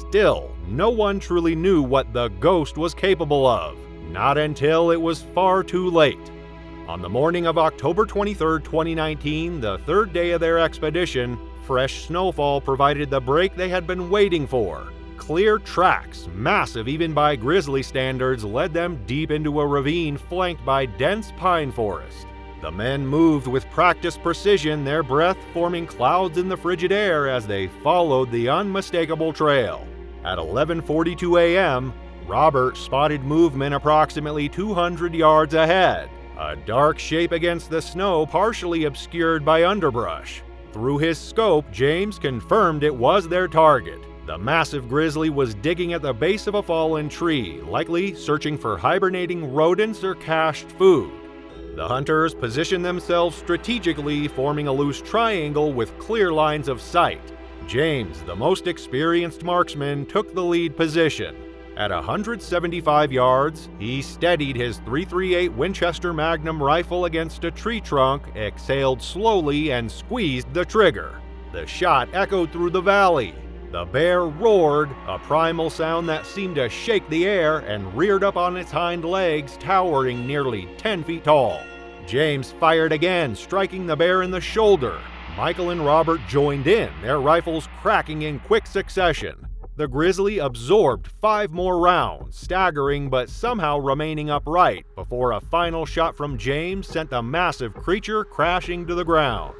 Still, no one truly knew what the Ghost was capable of. Not until it was far too late. On the morning of October 23, 2019, the 3rd day of their expedition, fresh snowfall provided the break they had been waiting for. Clear tracks, massive even by grizzly standards, led them deep into a ravine flanked by dense pine forest. The men moved with practiced precision, their breath forming clouds in the frigid air as they followed the unmistakable trail. At 11:42 a.m., Robert spotted movement approximately 200 yards ahead, a dark shape against the snow partially obscured by underbrush. Through his scope, James confirmed it was their target. The massive grizzly was digging at the base of a fallen tree, likely searching for hibernating rodents or cached food. The hunters positioned themselves strategically, forming a loose triangle with clear lines of sight. James, the most experienced marksman, took the lead position. At 175 yards, he steadied his .338 Winchester Magnum rifle against a tree trunk, exhaled slowly, and squeezed the trigger. The shot echoed through the valley. The bear roared, a primal sound that seemed to shake the air, and reared up on its hind legs, towering nearly 10 feet tall. James fired again, striking the bear in the shoulder. Michael and Robert joined in, their rifles cracking in quick succession. The grizzly absorbed 5 more rounds, staggering but somehow remaining upright, before a final shot from James sent the massive creature crashing to the ground.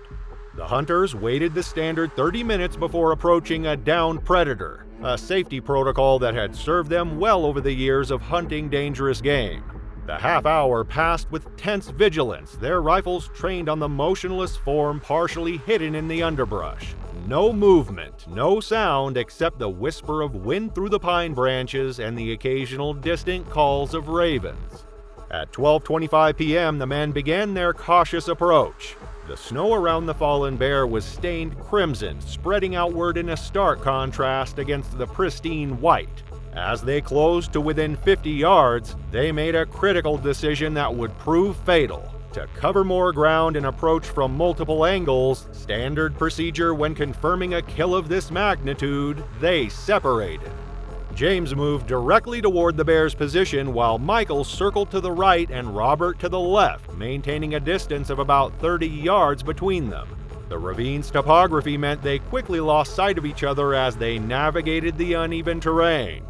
The hunters waited the standard 30 minutes before approaching a downed predator, a safety protocol that had served them well over the years of hunting dangerous game. The half hour passed with tense vigilance, their rifles trained on the motionless form partially hidden in the underbrush. No movement, no sound except the whisper of wind through the pine branches and the occasional distant calls of ravens. At 12:25 p.m., the men began their cautious approach. The snow around the fallen bear was stained crimson, spreading outward in a stark contrast against the pristine white. As they closed to within 50 yards, they made a critical decision that would prove fatal. To cover more ground and approach from multiple angles, standard procedure when confirming a kill of this magnitude, they separated. James moved directly toward the bear's position while Michael circled to the right and Robert to the left, maintaining a distance of about 30 yards between them. The ravine's topography meant they quickly lost sight of each other as they navigated the uneven terrain.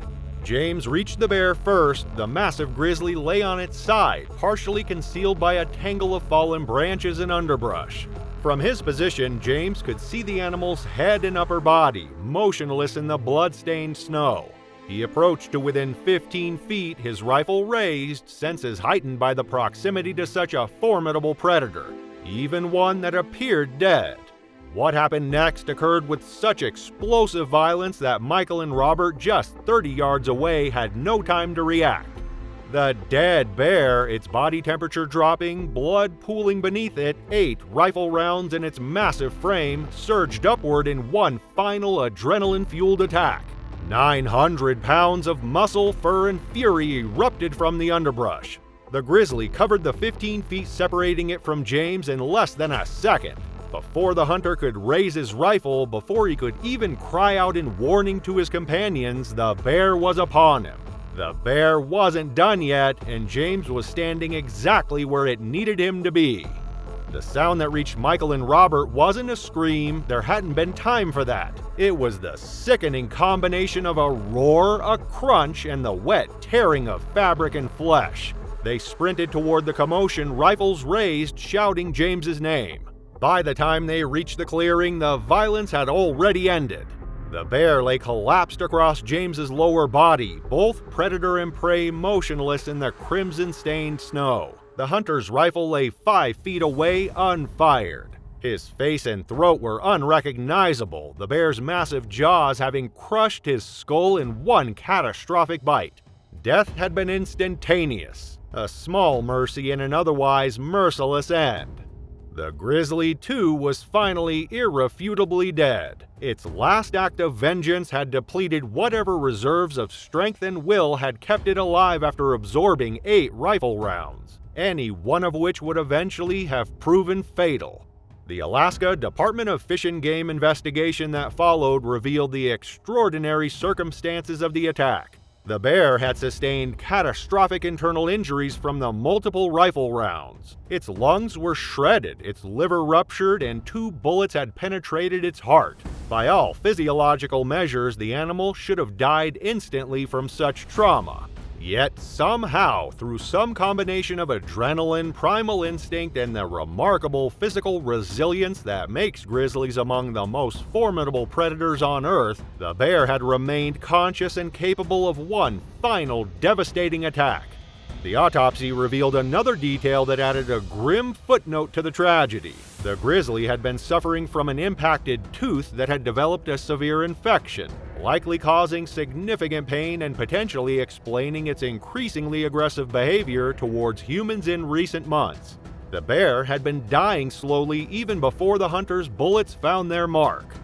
James reached the bear first. The massive grizzly lay on its side, partially concealed by a tangle of fallen branches and underbrush. From his position, James could see the animal's head and upper body, motionless in the blood-stained snow. He approached to within 15 feet, his rifle raised, senses heightened by the proximity to such a formidable predator, even one that appeared dead. What happened next occurred with such explosive violence that Michael and Robert, just 30 yards away, had no time to react. The dead bear, its body temperature dropping, blood pooling beneath it, 8 rifle rounds in its massive frame, surged upward in one final adrenaline-fueled attack. 900 pounds of muscle, fur, and fury erupted from the underbrush. The grizzly covered the 15 feet separating it from James in less than a second. Before the hunter could raise his rifle, before he could even cry out in warning to his companions, the bear was upon him. The bear wasn't done yet, and James was standing exactly where it needed him to be. The sound that reached Michael and Robert wasn't a scream, there hadn't been time for that. It was the sickening combination of a roar, a crunch, and the wet tearing of fabric and flesh. They sprinted toward the commotion, rifles raised, shouting James's name. By the time they reached the clearing, the violence had already ended. The bear lay collapsed across James's lower body, both predator and prey motionless in the crimson-stained snow. The hunter's rifle lay 5 feet away, unfired. His face and throat were unrecognizable, the bear's massive jaws having crushed his skull in one catastrophic bite. Death had been instantaneous, a small mercy in an otherwise merciless end. The grizzly, too, was finally irrefutably dead. Its last act of vengeance had depleted whatever reserves of strength and will had kept it alive after absorbing 8 rifle rounds, any one of which would eventually have proven fatal. The Alaska Department of Fish and Game investigation that followed revealed the extraordinary circumstances of the attack. The bear had sustained catastrophic internal injuries from the multiple rifle rounds. Its lungs were shredded, its liver ruptured, and 2 bullets had penetrated its heart. By all physiological measures, the animal should have died instantly from such trauma. Yet somehow, through some combination of adrenaline, primal instinct, and the remarkable physical resilience that makes grizzlies among the most formidable predators on Earth, the bear had remained conscious and capable of one final devastating attack. The autopsy revealed another detail that added a grim footnote to the tragedy. The grizzly had been suffering from an impacted tooth that had developed a severe infection, likely causing significant pain and potentially explaining its increasingly aggressive behavior towards humans in recent months. The bear had been dying slowly even before the hunter's bullets found their mark.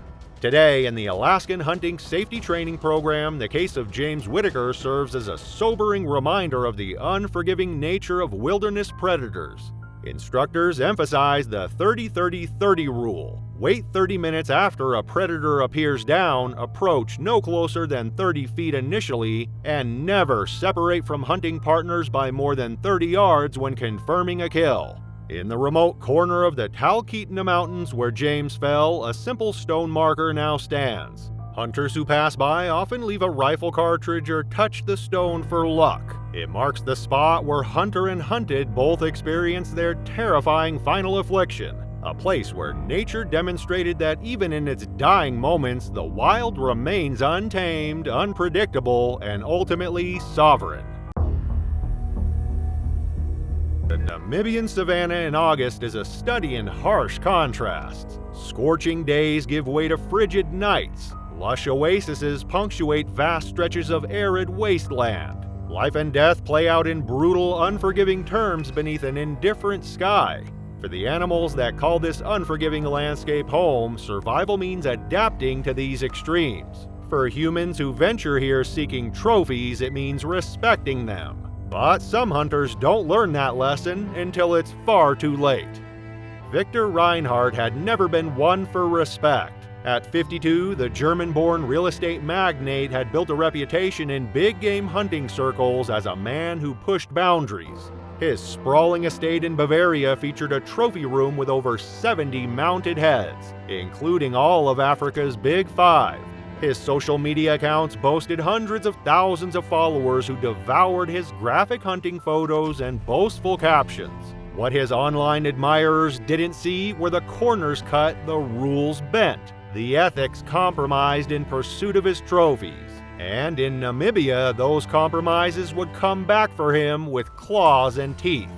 Today, in the Alaskan Hunting Safety Training Program, the case of James Whitaker serves as a sobering reminder of the unforgiving nature of wilderness predators. Instructors emphasize the 30-30-30 rule. Wait 30 minutes after a predator appears down, approach no closer than 30 feet initially, and never separate from hunting partners by more than 30 yards when confirming a kill. In the remote corner of the Talkeetna Mountains where James fell, a simple stone marker now stands. Hunters who pass by often leave a rifle cartridge or touch the stone for luck. It marks the spot where hunter and hunted both experienced their terrifying final affliction, a place where nature demonstrated that even in its dying moments, the wild remains untamed, unpredictable, and ultimately sovereign. The Namibian savanna in August is a study in harsh contrasts. Scorching days give way to frigid nights. Lush oases punctuate vast stretches of arid wasteland. Life and death play out in brutal, unforgiving terms beneath an indifferent sky. For the animals that call this unforgiving landscape home, survival means adapting to these extremes. For humans who venture here seeking trophies, it means respecting them. But some hunters don't learn that lesson until it's far too late. Victor Reinhardt had never been one for respect. At 52, the German-born real estate magnate had built a reputation in big game hunting circles as a man who pushed boundaries. His sprawling estate in Bavaria featured a trophy room with over 70 mounted heads, including all of Africa's Big Five. His social media accounts boasted hundreds of thousands of followers who devoured his graphic hunting photos and boastful captions. What his online admirers didn't see were the corners cut, the rules bent, the ethics compromised in pursuit of his trophies. And in Namibia, those compromises would come back for him with claws and teeth.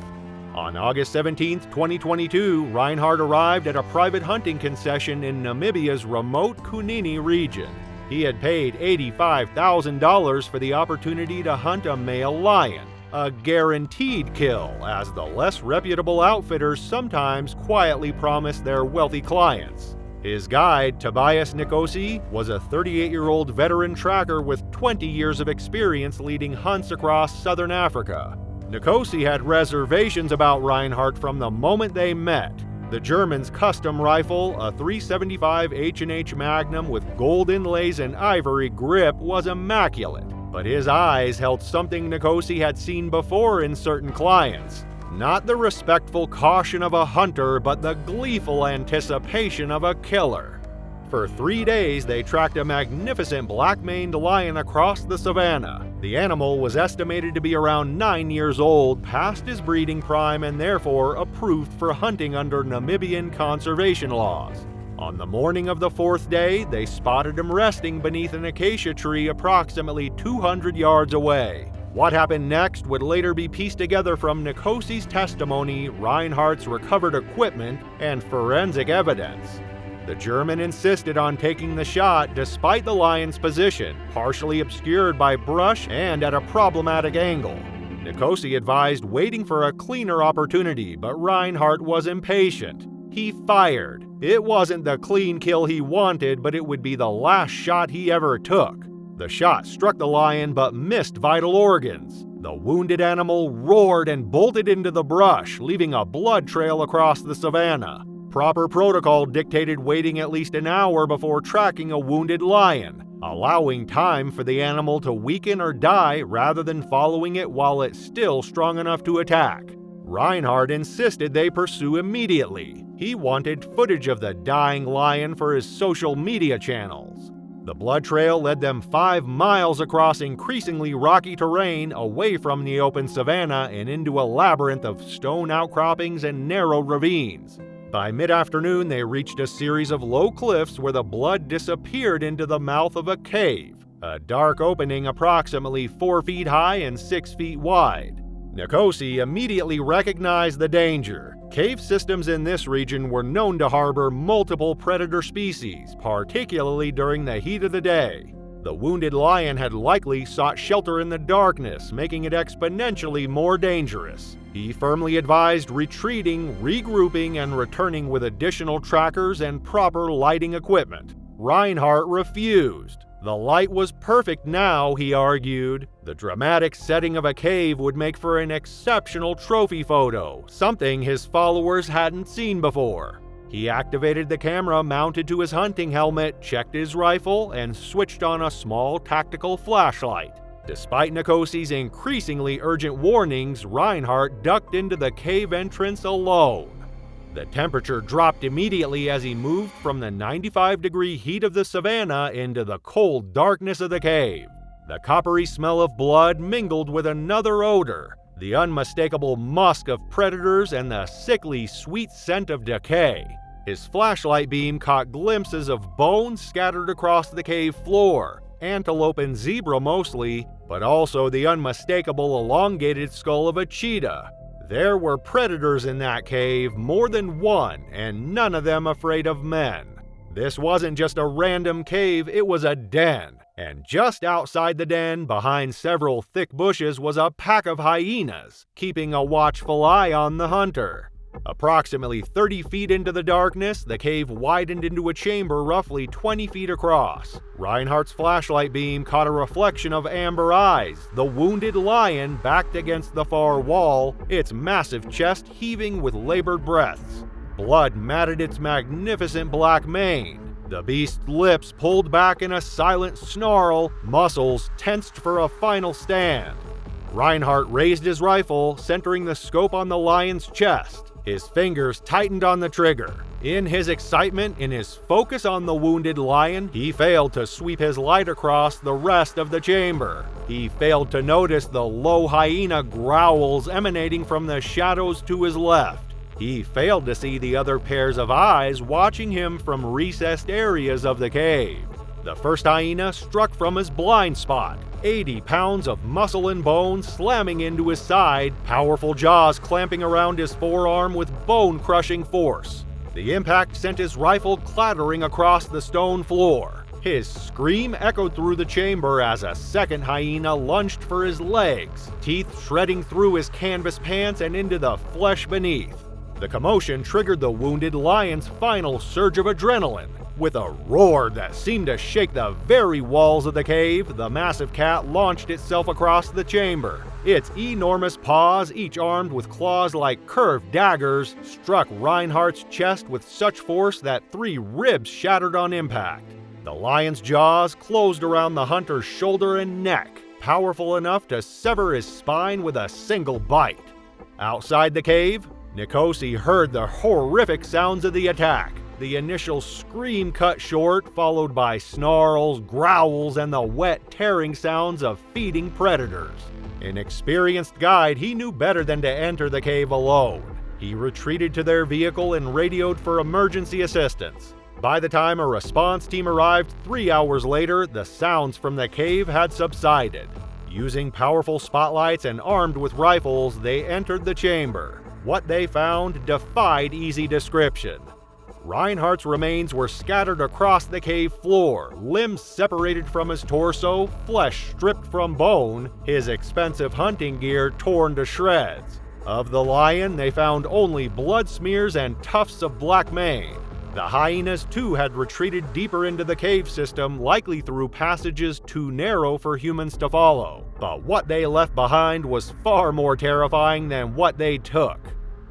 On August 17, 2022, Reinhardt arrived at a private hunting concession in Namibia's remote Kunini region. He had paid $85,000 for the opportunity to hunt a male lion, a guaranteed kill, as the less reputable outfitters sometimes quietly promise their wealthy clients. His guide, Tobias Nkosi, was a 38-year-old veteran tracker with 20 years of experience leading hunts across southern Africa. Nkosi had reservations about Reinhardt from the moment they met. The German's custom rifle, a .375 H&H Magnum with gold inlays and ivory grip, was immaculate. But his eyes held something Nkosi had seen before in certain clients: Not the respectful caution of a hunter, but the gleeful anticipation of a killer. For 3 days, they tracked a magnificent black-maned lion across the savannah. The animal was estimated to be around 9 years old, past his breeding prime, and therefore approved for hunting under Namibian conservation laws. On the morning of the 4th day, they spotted him resting beneath an acacia tree approximately 200 yards away. What happened next would later be pieced together from Nikosi's testimony, Reinhardt's recovered equipment, and forensic evidence. The German insisted on taking the shot despite the lion's position, partially obscured by brush and at a problematic angle. Nikosi advised waiting for a cleaner opportunity, but Reinhardt was impatient. He fired. It wasn't the clean kill he wanted, but it would be the last shot he ever took. The shot struck the lion but missed vital organs. The wounded animal roared and bolted into the brush, leaving a blood trail across the savannah. Proper protocol dictated waiting at least an hour before tracking a wounded lion, allowing time for the animal to weaken or die rather than following it while it's still strong enough to attack. Reinhardt insisted they pursue immediately. He wanted footage of the dying lion for his social media channels. The blood trail led them 5 miles across increasingly rocky terrain away from the open savannah and into a labyrinth of stone outcroppings and narrow ravines. By mid-afternoon, they reached a series of low cliffs where the blood disappeared into the mouth of a cave, a dark opening approximately 4 feet high and 6 feet wide. Nikosi immediately recognized the danger. Cave systems in this region were known to harbor multiple predator species, particularly during the heat of the day. The wounded lion had likely sought shelter in the darkness, making it exponentially more dangerous. He firmly advised retreating, regrouping, and returning with additional trackers and proper lighting equipment. Reinhardt refused. The light was perfect now, he argued. The dramatic setting of a cave would make for an exceptional trophy photo, something his followers hadn't seen before. He activated the camera mounted to his hunting helmet, checked his rifle, and switched on a small tactical flashlight. Despite Nikosi's increasingly urgent warnings, Reinhardt ducked into the cave entrance alone. The temperature dropped immediately as he moved from the 95-degree heat of the savannah into the cold darkness of the cave. The coppery smell of blood mingled with another odor, the unmistakable musk of predators and the sickly sweet scent of decay. His flashlight beam caught glimpses of bones scattered across the cave floor, antelope and zebra mostly, but also the unmistakable elongated skull of a cheetah. There were predators in that cave, more than one, and none of them afraid of men. This wasn't just a random cave, it was a den. And just outside the den, behind several thick bushes, was a pack of hyenas, keeping a watchful eye on the hunter. Approximately 30 feet into the darkness, the cave widened into a chamber roughly 20 feet across. Reinhardt's flashlight beam caught a reflection of amber eyes, the wounded lion backed against the far wall, its massive chest heaving with labored breaths. Blood matted its magnificent black mane. The beast's lips pulled back in a silent snarl, muscles tensed for a final stand. Reinhardt raised his rifle, centering the scope on the lion's chest. His fingers tightened on the trigger. In his excitement, in his focus on the wounded lion, he failed to sweep his light across the rest of the chamber. He failed to notice the low hyena growls emanating from the shadows to his left. He failed to see the other pairs of eyes watching him from recessed areas of the cave. The first hyena struck from his blind spot, 80 pounds of muscle and bone slamming into his side, powerful jaws clamping around his forearm with bone-crushing force. The impact sent his rifle clattering across the stone floor. His scream echoed through the chamber as a second hyena lunged for his legs, teeth shredding through his canvas pants and into the flesh beneath. The commotion triggered the wounded lion's final surge of adrenaline. With a roar that seemed to shake the very walls of the cave, the massive cat launched itself across the chamber. Its enormous paws, each armed with claws like curved daggers, struck Reinhardt's chest with such force that 3 ribs shattered on impact. The lion's jaws closed around the hunter's shoulder and neck, powerful enough to sever his spine with a single bite. Outside the cave, Nkosi heard the horrific sounds of the attack. The initial scream cut short, followed by snarls, growls, and the wet, tearing sounds of feeding predators. An experienced guide, he knew better than to enter the cave alone. He retreated to their vehicle and radioed for emergency assistance. By the time a response team arrived 3 hours later, the sounds from the cave had subsided. Using powerful spotlights and armed with rifles, they entered the chamber. What they found defied easy description. Reinhardt's remains were scattered across the cave floor, limbs separated from his torso, flesh stripped from bone, his expensive hunting gear torn to shreds. Of the lion, they found only blood smears and tufts of black mane. The hyenas too had retreated deeper into the cave system, likely through passages too narrow for humans to follow. But what they left behind was far more terrifying than what they took.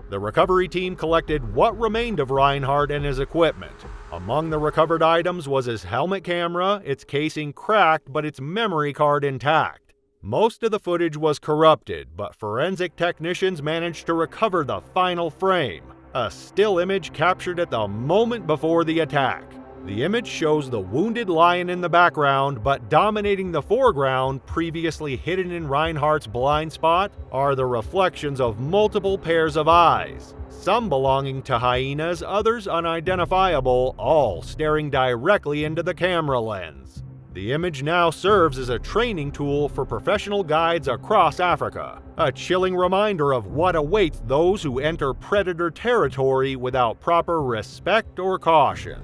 The recovery team collected what remained of Reinhardt and his equipment. Among the recovered items was his helmet camera, its casing cracked but its memory card intact. Most of the footage was corrupted, but forensic technicians managed to recover the final frame, a still image captured at the moment before the attack. The image shows the wounded lion in the background, but dominating the foreground, previously hidden in Reinhardt's blind spot, are the reflections of multiple pairs of eyes. Some belonging to hyenas, others unidentifiable, all staring directly into the camera lens. The image now serves as a training tool for professional guides across Africa, a chilling reminder of what awaits those who enter predator territory without proper respect or caution.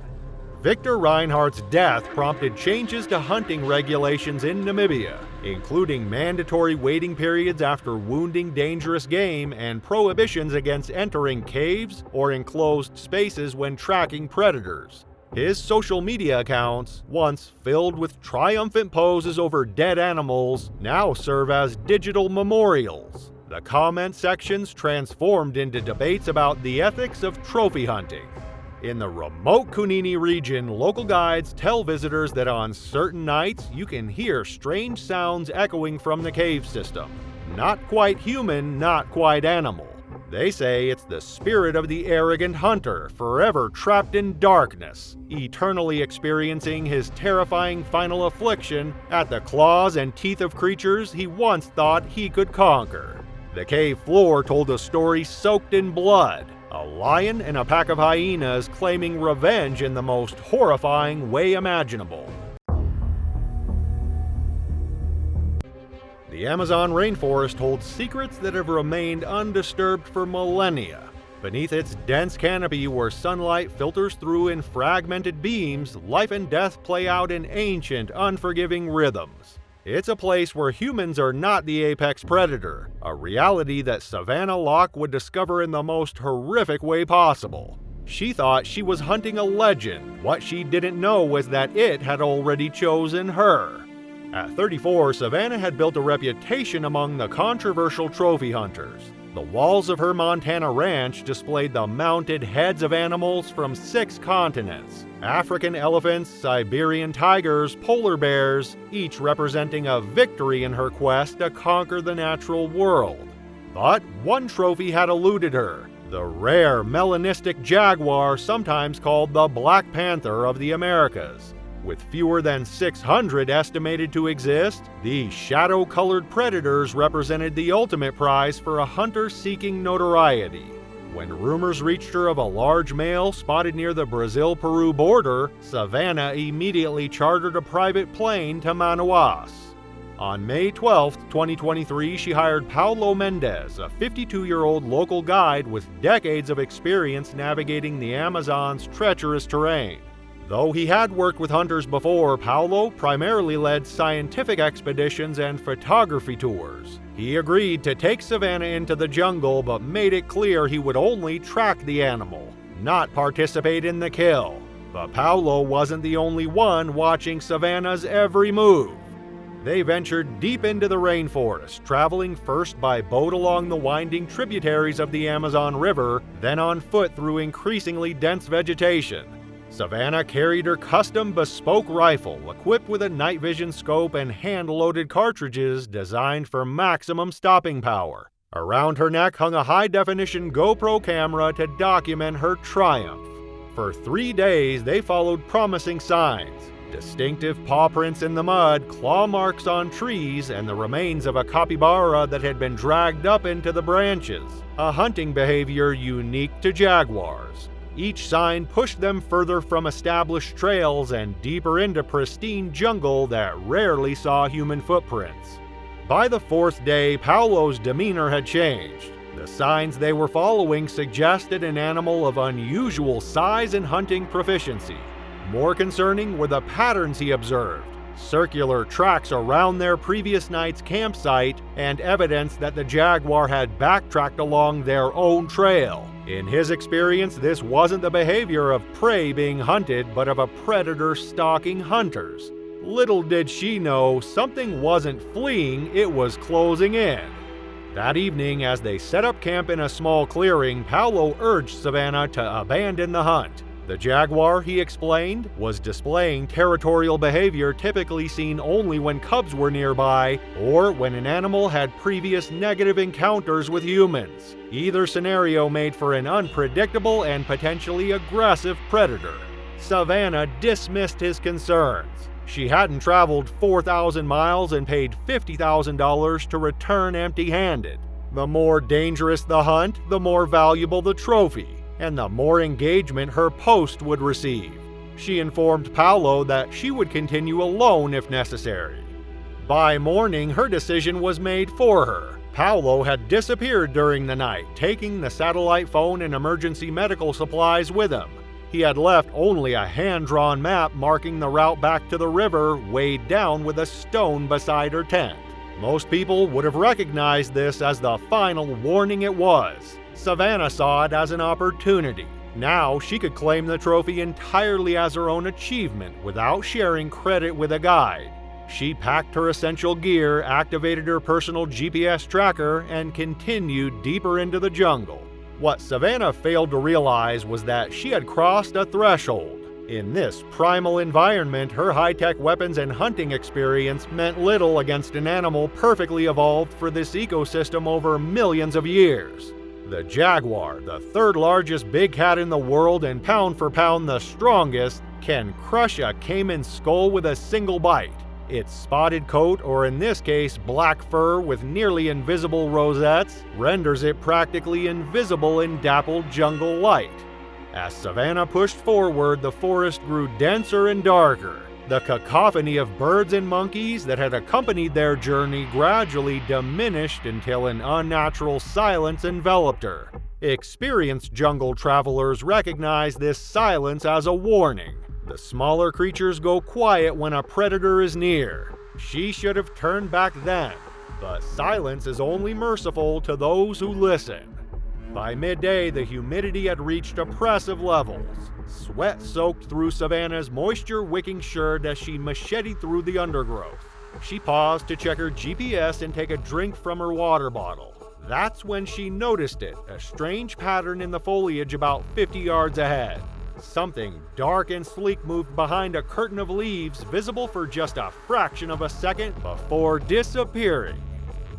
Victor Reinhardt's death prompted changes to hunting regulations in Namibia, including mandatory waiting periods after wounding dangerous game and prohibitions against entering caves or enclosed spaces when tracking predators. His social media accounts, once filled with triumphant poses over dead animals, now serve as digital memorials. The comment sections transformed into debates about the ethics of trophy hunting. In the remote Kunini region, local guides tell visitors that on certain nights you can hear strange sounds echoing from the cave system. Not quite human, not quite animal. They say it's the spirit of the arrogant hunter, forever trapped in darkness, eternally experiencing his terrifying final affliction at the claws and teeth of creatures he once thought he could conquer. The cave floor told a story soaked in blood. A lion and a pack of hyenas claiming revenge in the most horrifying way imaginable. The Amazon rainforest holds secrets that have remained undisturbed for millennia. Beneath its dense canopy, where sunlight filters through in fragmented beams, life and death play out in ancient, unforgiving rhythms. It's a place where humans are not the apex predator, a reality that Savannah Locke would discover in the most horrific way possible. She thought she was hunting a legend. What she didn't know was that it had already chosen her. At 34, Savannah had built a reputation among the controversial trophy hunters. The walls of her Montana ranch displayed the mounted heads of animals from 6 continents: African elephants, Siberian tigers, polar bears, each representing a victory in her quest to conquer the natural world. But one trophy had eluded her: the rare melanistic jaguar, sometimes called the Black Panther of the Americas. With fewer than 600 estimated to exist, these shadow-colored predators represented the ultimate prize for a hunter seeking notoriety. When rumors reached her of a large male spotted near the Brazil-Peru border, Savannah immediately chartered a private plane to Manaus. On May 12, 2023, she hired Paulo Mendez, a 52-year-old local guide with decades of experience navigating the Amazon's treacherous terrain. Though he had worked with hunters before, Paulo primarily led scientific expeditions and photography tours. He agreed to take Savannah into the jungle, but made it clear he would only track the animal, not participate in the kill. But Paulo wasn't the only one watching Savannah's every move. They ventured deep into the rainforest, traveling first by boat along the winding tributaries of the Amazon River, then on foot through increasingly dense vegetation. Savannah carried her custom bespoke rifle, equipped with a night vision scope and hand-loaded cartridges designed for maximum stopping power. Around her neck hung a high-definition GoPro camera to document her triumph. For 3 days, they followed promising signs: distinctive paw prints in the mud, claw marks on trees, and the remains of a capybara that had been dragged up into the branches, a hunting behavior unique to jaguars. Each sign pushed them further from established trails and deeper into pristine jungle that rarely saw human footprints. By the 4th day, Paolo's demeanor had changed. The signs they were following suggested an animal of unusual size and hunting proficiency. More concerning were the patterns he observed: circular tracks around their previous night's campsite and evidence that the jaguar had backtracked along their own trail. In his experience, this wasn't the behavior of prey being hunted, but of a predator stalking hunters. Little did she know, something wasn't fleeing, it was closing in. That evening, as they set up camp in a small clearing, Paolo urged Savannah to abandon the hunt. The jaguar, he explained, was displaying territorial behavior typically seen only when cubs were nearby or when an animal had previous negative encounters with humans. Either scenario made for an unpredictable and potentially aggressive predator. Savannah dismissed his concerns. She hadn't traveled 4,000 miles and paid $50,000 to return empty-handed. The more dangerous the hunt, the more valuable the trophy, and the more engagement her post would receive. She informed Paolo that she would continue alone if necessary. By morning, her decision was made for her. Paolo had disappeared during the night, taking the satellite phone and emergency medical supplies with him. He had left only a hand-drawn map marking the route back to the river, weighed down with a stone beside her tent. Most people would have recognized this as the final warning it was. Savannah saw it as an opportunity. Now she could claim the trophy entirely as her own achievement without sharing credit with a guide. She packed her essential gear, activated her personal GPS tracker, and continued deeper into the jungle. What Savannah failed to realize was that she had crossed a threshold. In this primal environment, her high-tech weapons and hunting experience meant little against an animal perfectly evolved for this ecosystem over millions of years. The jaguar, the third largest big cat in the world and pound for pound the strongest, can crush a caiman skull with a single bite. Its spotted coat, or in this case black fur with nearly invisible rosettes, renders it practically invisible in dappled jungle light. As Savannah pushed forward, the forest grew denser and darker. The cacophony of birds and monkeys that had accompanied their journey gradually diminished until an unnatural silence enveloped her. Experienced jungle travelers recognize this silence as a warning. The smaller creatures go quiet when a predator is near. She should have turned back then, but silence is only merciful to those who listen. By midday, the humidity had reached oppressive levels. Sweat soaked through Savannah's moisture-wicking shirt as she macheted through the undergrowth. She paused to check her GPS and take a drink from her water bottle. That's when she noticed it, a strange pattern in the foliage about 50 yards ahead. Something dark and sleek moved behind a curtain of leaves, visible for just a fraction of a second before disappearing.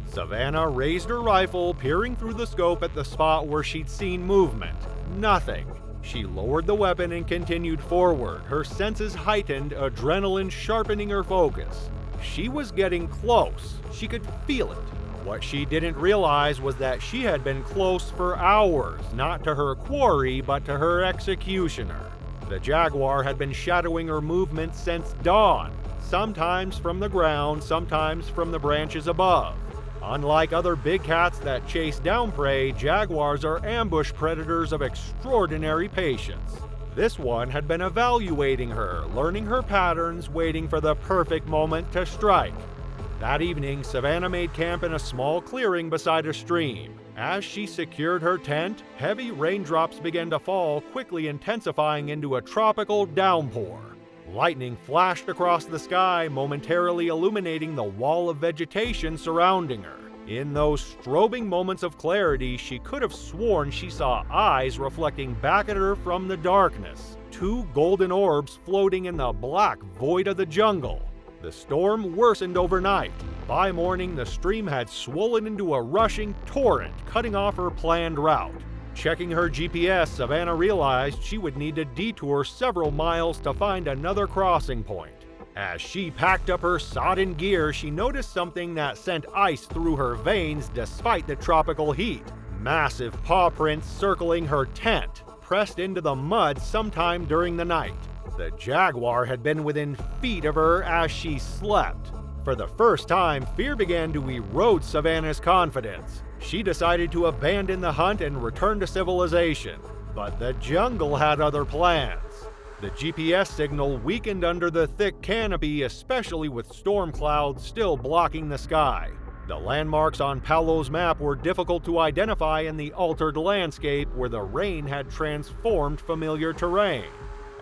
Savannah raised her rifle, peering through the scope at the spot where she'd seen movement. Nothing. She lowered the weapon and continued forward, her senses heightened, adrenaline sharpening her focus. She was getting close. She could feel it. What she didn't realize was that she had been close for hours, not to her quarry, but to her executioner. The jaguar had been shadowing her movements since dawn, sometimes from the ground, sometimes from the branches above. Unlike other big cats that chase down prey, jaguars are ambush predators of extraordinary patience. This one had been evaluating her, learning her patterns, waiting for the perfect moment to strike. That evening, Savannah made camp in a small clearing beside a stream. As she secured her tent, heavy raindrops began to fall, quickly intensifying into a tropical downpour. Lightning flashed across the sky, momentarily illuminating the wall of vegetation surrounding her. In those strobing moments of clarity, she could have sworn she saw eyes reflecting back at her from the darkness, two golden orbs floating in the black void of the jungle. The storm worsened overnight. By morning, the stream had swollen into a rushing torrent, cutting off her planned route. Checking her GPS, Savannah realized she would need to detour several miles to find another crossing point. As she packed up her sodden gear, she noticed something that sent ice through her veins despite the tropical heat. Massive paw prints circling her tent, pressed into the mud sometime during the night. The jaguar had been within feet of her as she slept. For the first time, fear began to erode Savannah's confidence. She decided to abandon the hunt and return to civilization. But the jungle had other plans. The GPS signal weakened under the thick canopy, especially with storm clouds still blocking the sky. The landmarks on Paolo's map were difficult to identify in the altered landscape where the rain had transformed familiar terrain.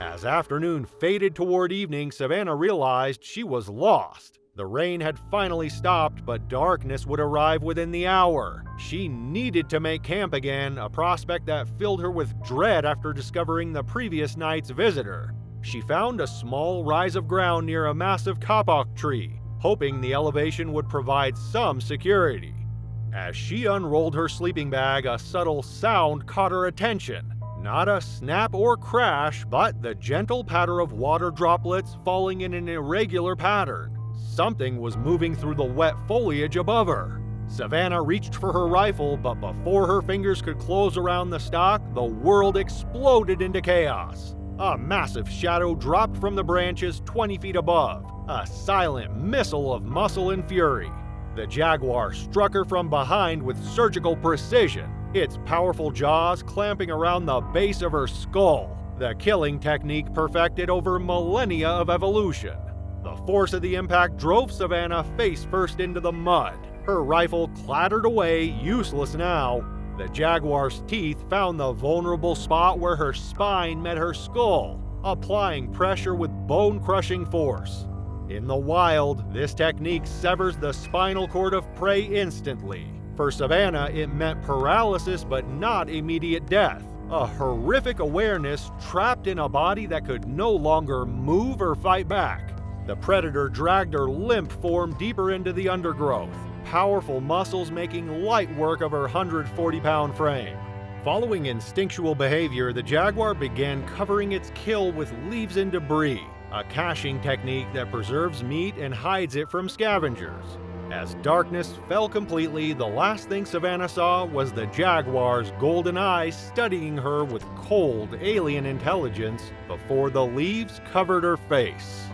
As afternoon faded toward evening, Savannah realized she was lost. The rain had finally stopped, but darkness would arrive within the hour. She needed to make camp again, a prospect that filled her with dread after discovering the previous night's visitor. She found a small rise of ground near a massive kapok tree, hoping the elevation would provide some security. As she unrolled her sleeping bag, a subtle sound caught her attention. Not a snap or crash, but the gentle patter of water droplets falling in an irregular pattern. Something was moving through the wet foliage above her. Savannah reached for her rifle, but before her fingers could close around the stock, the world exploded into chaos. A massive shadow dropped from the branches 20 feet above, a silent missile of muscle and fury. The jaguar struck her from behind with surgical precision, its powerful jaws clamping around the base of her skull, the killing technique perfected over millennia of evolution. The force of the impact drove Savannah face first into the mud. Her rifle clattered away, useless now. The jaguar's teeth found the vulnerable spot where her spine met her skull, applying pressure with bone-crushing force. In the wild, this technique severs the spinal cord of prey instantly. For Savannah, it meant paralysis but not immediate death. A horrific awareness trapped in a body that could no longer move or fight back. The predator dragged her limp form deeper into the undergrowth, powerful muscles making light work of her 140-pound frame. Following instinctual behavior, the jaguar began covering its kill with leaves and debris, a caching technique that preserves meat and hides it from scavengers. As darkness fell completely, the last thing Savannah saw was the jaguar's golden eyes studying her with cold, alien intelligence before the leaves covered her face.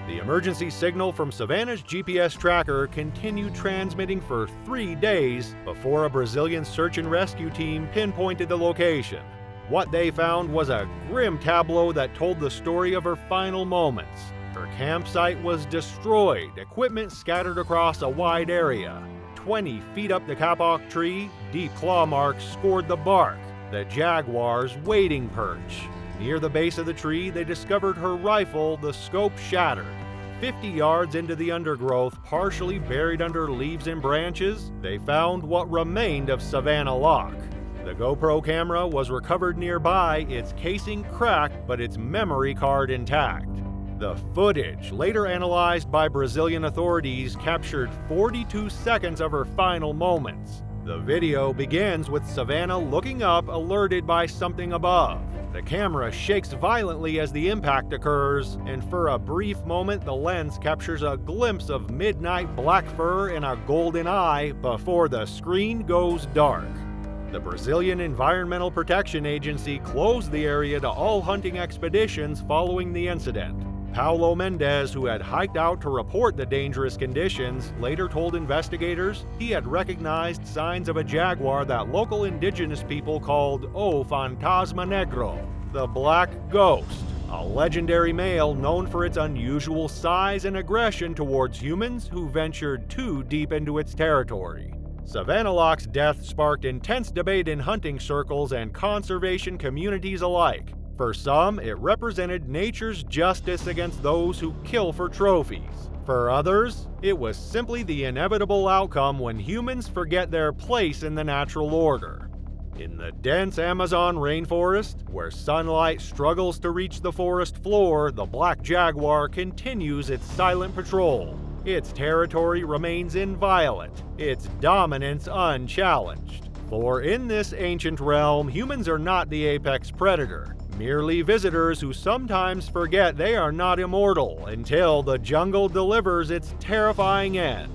The emergency signal from Savannah's GPS tracker continued transmitting for 3 days before a Brazilian search and rescue team pinpointed the location. What they found was a grim tableau that told the story of her final moments. Her campsite was destroyed, equipment scattered across a wide area. 20 feet up the kapok tree, deep claw marks scored the bark, the jaguar's waiting perch. Near the base of the tree, they discovered her rifle, the scope shattered. 50 yards into the undergrowth, partially buried under leaves and branches, they found what remained of Savannah Locke. The GoPro camera was recovered nearby, its casing cracked, but its memory card intact. The footage, later analyzed by Brazilian authorities, captured 42 seconds of her final moments. The video begins with Savannah looking up, alerted by something above. The camera shakes violently as the impact occurs, and for a brief moment the lens captures a glimpse of midnight black fur and a golden eye before the screen goes dark. The Brazilian Environmental Protection Agency closed the area to all hunting expeditions following the incident. Paulo Mendes, who had hiked out to report the dangerous conditions, later told investigators he had recognized signs of a jaguar that local indigenous people called O Fantasma Negro, the Black Ghost, a legendary male known for its unusual size and aggression towards humans who ventured too deep into its territory. Savannah Locke's death sparked intense debate in hunting circles and conservation communities alike. For some, it represented nature's justice against those who kill for trophies. For others, it was simply the inevitable outcome when humans forget their place in the natural order. In the dense Amazon rainforest, where sunlight struggles to reach the forest floor, the black jaguar continues its silent patrol. Its territory remains inviolate, its dominance unchallenged. For in this ancient realm, humans are not the apex predator, merely visitors who sometimes forget they are not immortal until the jungle delivers its terrifying end.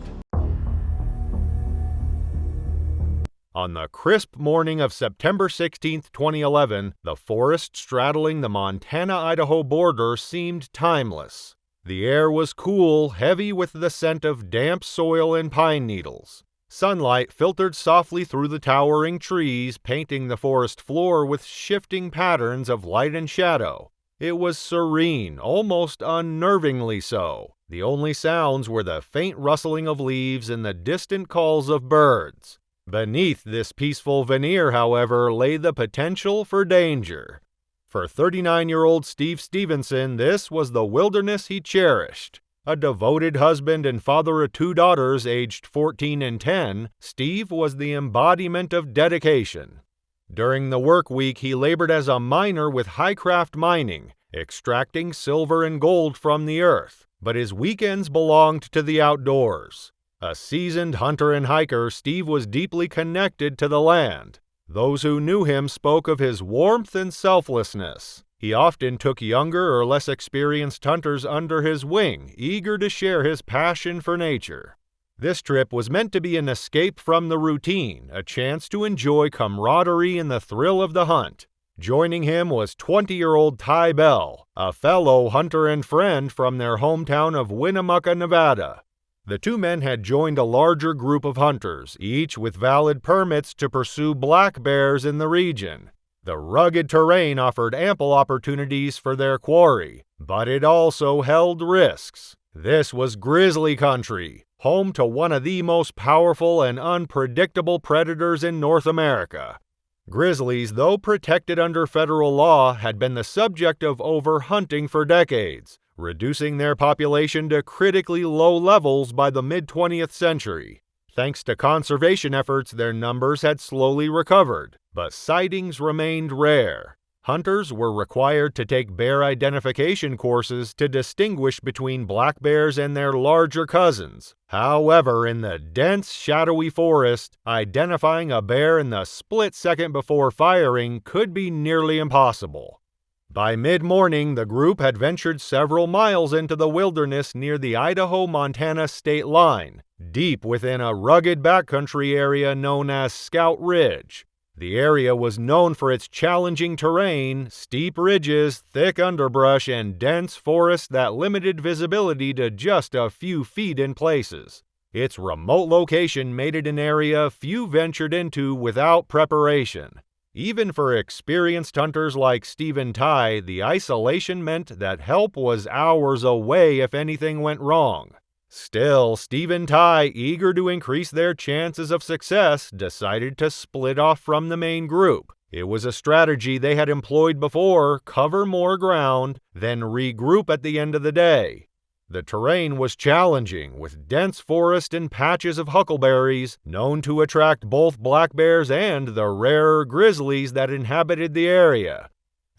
On the crisp morning of September 16, 2011, the forest straddling the Montana-Idaho border seemed timeless. The air was cool, heavy with the scent of damp soil and pine needles. Sunlight filtered softly through the towering trees, painting the forest floor with shifting patterns of light and shadow. It was serene, almost unnervingly so. The only sounds were the faint rustling of leaves and the distant calls of birds. Beneath this peaceful veneer, however, lay the potential for danger. For 39-year-old Steve Stevenson, this was the wilderness he cherished. A devoted husband and father of 2 daughters aged 14 and 10, Steve was the embodiment of dedication. During the work week, he labored as a miner with Highcraft Mining, extracting silver and gold from the earth, but his weekends belonged to the outdoors. A seasoned hunter and hiker, Steve was deeply connected to the land. Those who knew him spoke of his warmth and selflessness. He often took younger or less experienced hunters under his wing, eager to share his passion for nature. This trip was meant to be an escape from the routine, a chance to enjoy camaraderie and the thrill of the hunt. Joining him was 20-year-old Ty Bell, a fellow hunter and friend from their hometown of Winnemucca, Nevada. The 2 men had joined a larger group of hunters, each with valid permits to pursue black bears in the region. The rugged terrain offered ample opportunities for their quarry, but it also held risks. This was grizzly country, home to one of the most powerful and unpredictable predators in North America. Grizzlies, though protected under federal law, had been the subject of overhunting for decades, reducing their population to critically low levels by the mid-20th century. Thanks to conservation efforts, their numbers had slowly recovered, but sightings remained rare. Hunters were required to take bear identification courses to distinguish between black bears and their larger cousins. However, in the dense, shadowy forest, identifying a bear in the split second before firing could be nearly impossible. By mid-morning, the group had ventured several miles into the wilderness near the Idaho-Montana state line, deep within a rugged backcountry area known as Scout Ridge. The area was known for its challenging terrain, steep ridges, thick underbrush, and dense forest that limited visibility to just a few feet in places. Its remote location made it an area few ventured into without preparation. Even for experienced hunters like Steve and Ty, the isolation meant that help was hours away if anything went wrong. Still, Steve and Ty, eager to increase their chances of success, decided to split off from the main group. It was a strategy they had employed before: cover more ground, then regroup at the end of the day. The terrain was challenging, with dense forest and patches of huckleberries, known to attract both black bears and the rarer grizzlies that inhabited the area.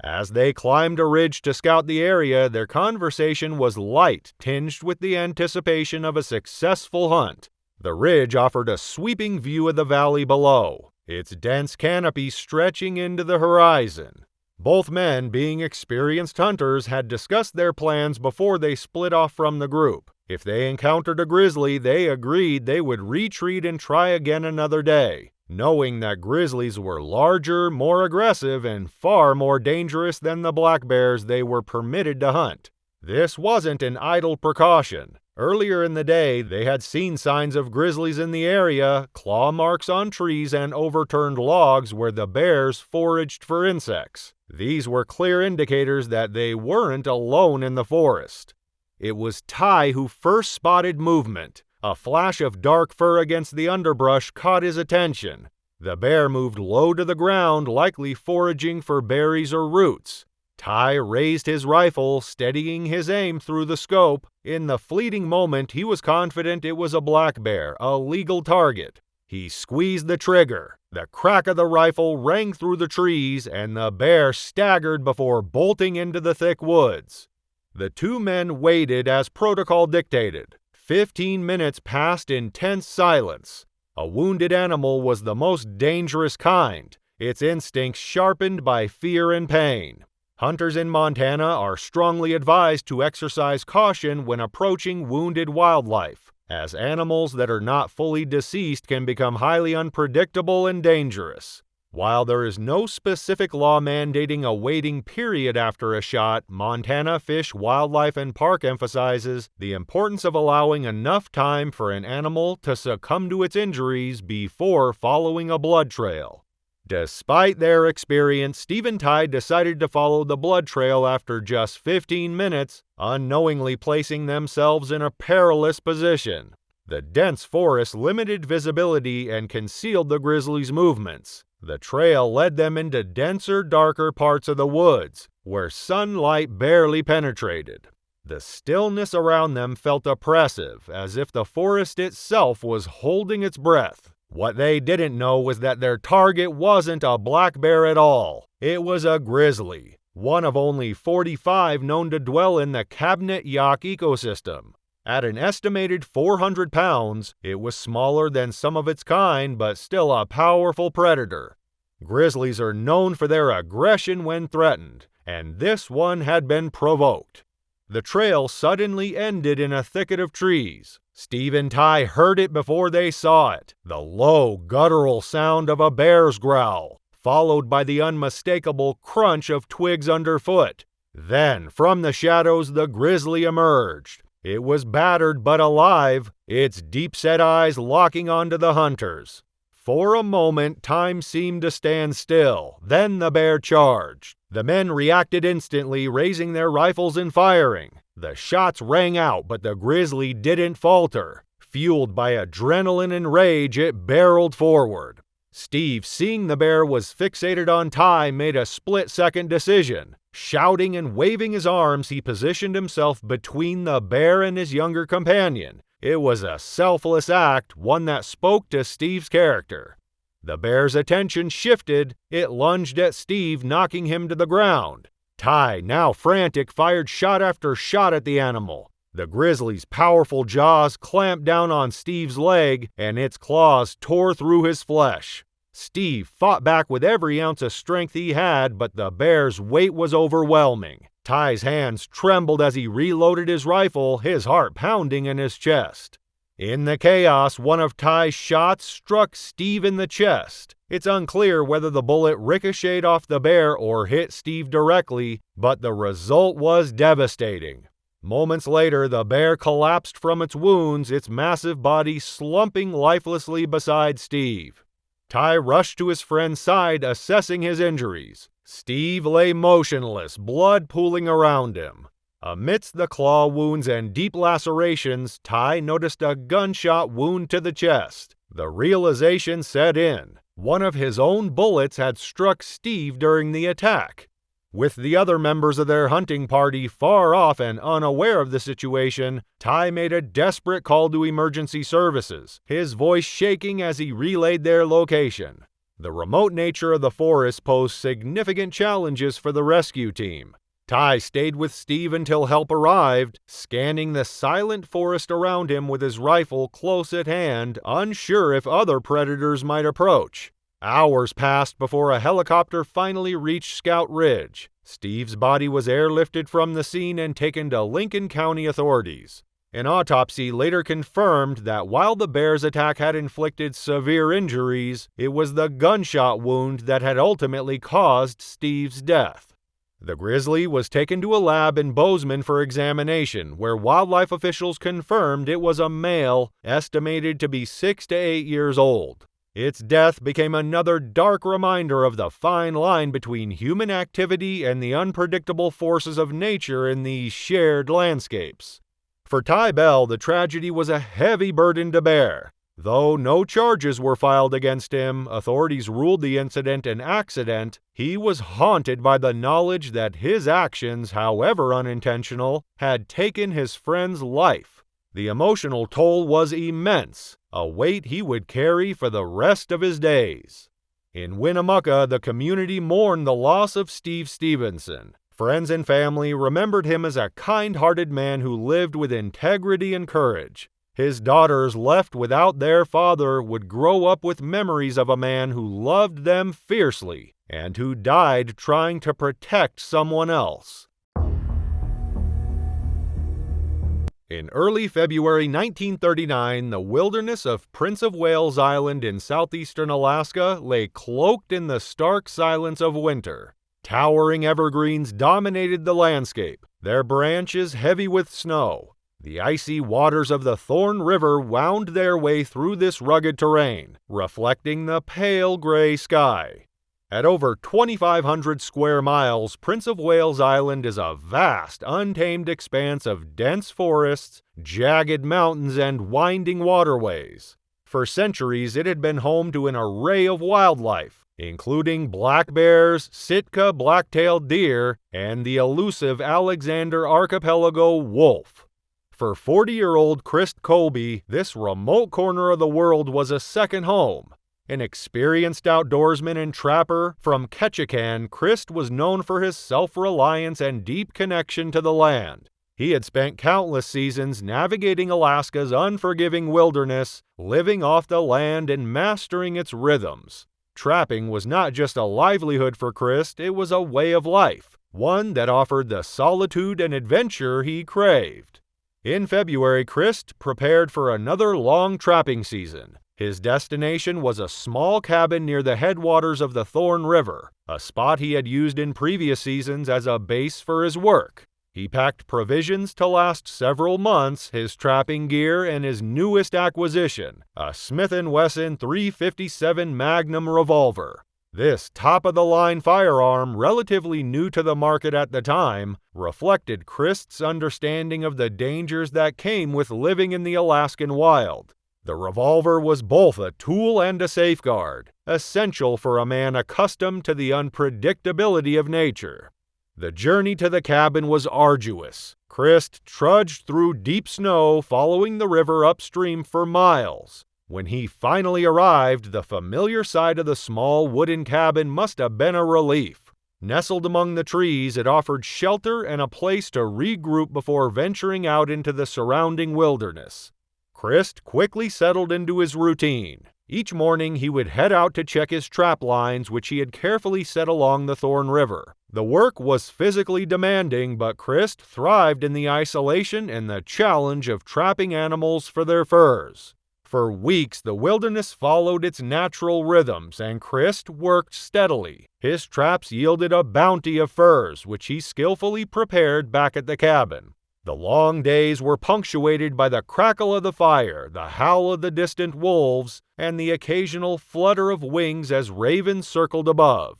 As they climbed a ridge to scout the area, their conversation was light, tinged with the anticipation of a successful hunt. The ridge offered a sweeping view of the valley below, its dense canopy stretching into the horizon. Both men, being experienced hunters, had discussed their plans before they split off from the group. If they encountered a grizzly, they agreed they would retreat and try again another day, knowing that grizzlies were larger, more aggressive, and far more dangerous than the black bears they were permitted to hunt. This wasn't an idle precaution. Earlier in the day, they had seen signs of grizzlies in the area, claw marks on trees and overturned logs where the bears foraged for insects. These were clear indicators that they weren't alone in the forest. It was Ty who first spotted movement. A flash of dark fur against the underbrush caught his attention. The bear moved low to the ground, likely foraging for berries or roots. Ty raised his rifle, steadying his aim through the scope. In the fleeting moment, he was confident it was a black bear, a legal target. He squeezed the trigger. The crack of the rifle rang through the trees, and the bear staggered before bolting into the thick woods. The two men waited as protocol dictated. 15 minutes passed in tense silence. A wounded animal was the most dangerous kind, its instincts sharpened by fear and pain. Hunters in Montana are strongly advised to exercise caution when approaching wounded wildlife, as animals that are not fully deceased can become highly unpredictable and dangerous. While there is no specific law mandating a waiting period after a shot, Montana Fish, Wildlife, and Park emphasizes the importance of allowing enough time for an animal to succumb to its injuries before following a blood trail. Despite their experience, Steve and Ty decided to follow the blood trail after just 15 minutes, unknowingly placing themselves in a perilous position. The dense forest limited visibility and concealed the grizzlies' movements. The trail led them into denser, darker parts of the woods, where sunlight barely penetrated. The stillness around them felt oppressive, as if the forest itself was holding its breath. What they didn't know was that their target wasn't a black bear at all. It was a grizzly, one of only 45 known to dwell in the Cabinet Yaak ecosystem. At an estimated 400 pounds, it was smaller than some of its kind, but still a powerful predator. Grizzlies are known for their aggression when threatened, and this one had been provoked. The trail suddenly ended in a thicket of trees. Steve and Ty heard it before they saw it, the low, guttural sound of a bear's growl, followed by the unmistakable crunch of twigs underfoot. Then, from the shadows, the grizzly emerged. It was battered but alive, its deep-set eyes locking onto the hunters. For a moment, time seemed to stand still. Then the bear charged. The men reacted instantly, raising their rifles and firing. The shots rang out, but the grizzly didn't falter. Fueled by adrenaline and rage, it barreled forward. Steve, seeing the bear was fixated on Ty, made a split-second decision. Shouting and waving his arms, he positioned himself between the bear and his younger companion. It was a selfless act, one that spoke to Steve's character. The bear's attention shifted. It lunged at Steve, knocking him to the ground. Ty, now frantic, fired shot after shot at the animal. The grizzly's powerful jaws clamped down on Steve's leg, and its claws tore through his flesh. Steve fought back with every ounce of strength he had, but the bear's weight was overwhelming. Ty's hands trembled as he reloaded his rifle, his heart pounding in his chest. In the chaos, one of Ty's shots struck Steve in the chest. It's unclear whether the bullet ricocheted off the bear or hit Steve directly, but the result was devastating. Moments later, the bear collapsed from its wounds, its massive body slumping lifelessly beside Steve. Ty rushed to his friend's side, assessing his injuries. Steve lay motionless, blood pooling around him. Amidst the claw wounds and deep lacerations, Ty noticed a gunshot wound to the chest. The realization set in. One of his own bullets had struck Steve during the attack. With the other members of their hunting party far off and unaware of the situation, Ty made a desperate call to emergency services, his voice shaking as he relayed their location. The remote nature of the forest posed significant challenges for the rescue team. Ty stayed with Steve until help arrived, scanning the silent forest around him with his rifle close at hand, unsure if other predators might approach. Hours passed before a helicopter finally reached Scout Ridge. Steve's body was airlifted from the scene and taken to Lincoln County authorities. An autopsy later confirmed that while the bear's attack had inflicted severe injuries, it was the gunshot wound that had ultimately caused Steve's death. The grizzly was taken to a lab in Bozeman for examination, where wildlife officials confirmed it was a male, estimated to be 6 to 8 years old. Its death became another dark reminder of the fine line between human activity and the unpredictable forces of nature in these shared landscapes. For Ty Bell, the tragedy was a heavy burden to bear. Though no charges were filed against him, authorities ruled the incident an accident. He was haunted by the knowledge that his actions, however unintentional, had taken his friend's life. The emotional toll was immense. a weight he would carry for the rest of his days. In Winnemucca, the community mourned the loss of Steve Stevenson. Friends and family remembered him as a kind-hearted man who lived with integrity and courage. His daughters, left without their father, would grow up with memories of a man who loved them fiercely and who died trying to protect someone else. In early February 1939, the wilderness of Prince of Wales Island in southeastern Alaska lay cloaked in the stark silence of winter. Towering evergreens dominated the landscape, their branches heavy with snow. The icy waters of the Thorn River wound their way through this rugged terrain, reflecting the pale gray sky. At over 2,500 square miles, Prince of Wales Island is a vast, untamed expanse of dense forests, jagged mountains, and winding waterways. For centuries, it had been home to an array of wildlife, including black bears, Sitka black-tailed deer, and the elusive Alexander Archipelago wolf. For 40-year-old Christ Colby, this remote corner of the world was a second home. An experienced outdoorsman and trapper from Ketchikan, Christ was known for his self-reliance and deep connection to the land. He had spent countless seasons navigating Alaska's unforgiving wilderness, living off the land and mastering its rhythms. Trapping was not just a livelihood for Christ, it was a way of life, one that offered the solitude and adventure he craved. In February, Christ prepared for another long trapping season. His destination was a small cabin near the headwaters of the Thorn River, a spot he had used in previous seasons as a base for his work. He packed provisions to last several months, his trapping gear, and his newest acquisition, a Smith & Wesson .357 Magnum revolver. This top-of-the-line firearm, relatively new to the market at the time, reflected Christ's understanding of the dangers that came with living in the Alaskan wild. The revolver was both a tool and a safeguard, essential for a man accustomed to the unpredictability of nature. The journey to the cabin was arduous. Christ trudged through deep snow, following the river upstream for miles. When he finally arrived, the familiar sight of the small wooden cabin must have been a relief. Nestled among the trees, it offered shelter and a place to regroup before venturing out into the surrounding wilderness. Christ quickly settled into his routine. Each morning he would head out to check his trap lines, which he had carefully set along the Thorn River. The work was physically demanding, but Christ thrived in the isolation and the challenge of trapping animals for their furs. For weeks, the wilderness followed its natural rhythms, and Christ worked steadily. His traps yielded a bounty of furs, which he skillfully prepared back at the cabin. The long days were punctuated by the crackle of the fire, the howl of the distant wolves, and the occasional flutter of wings as ravens circled above.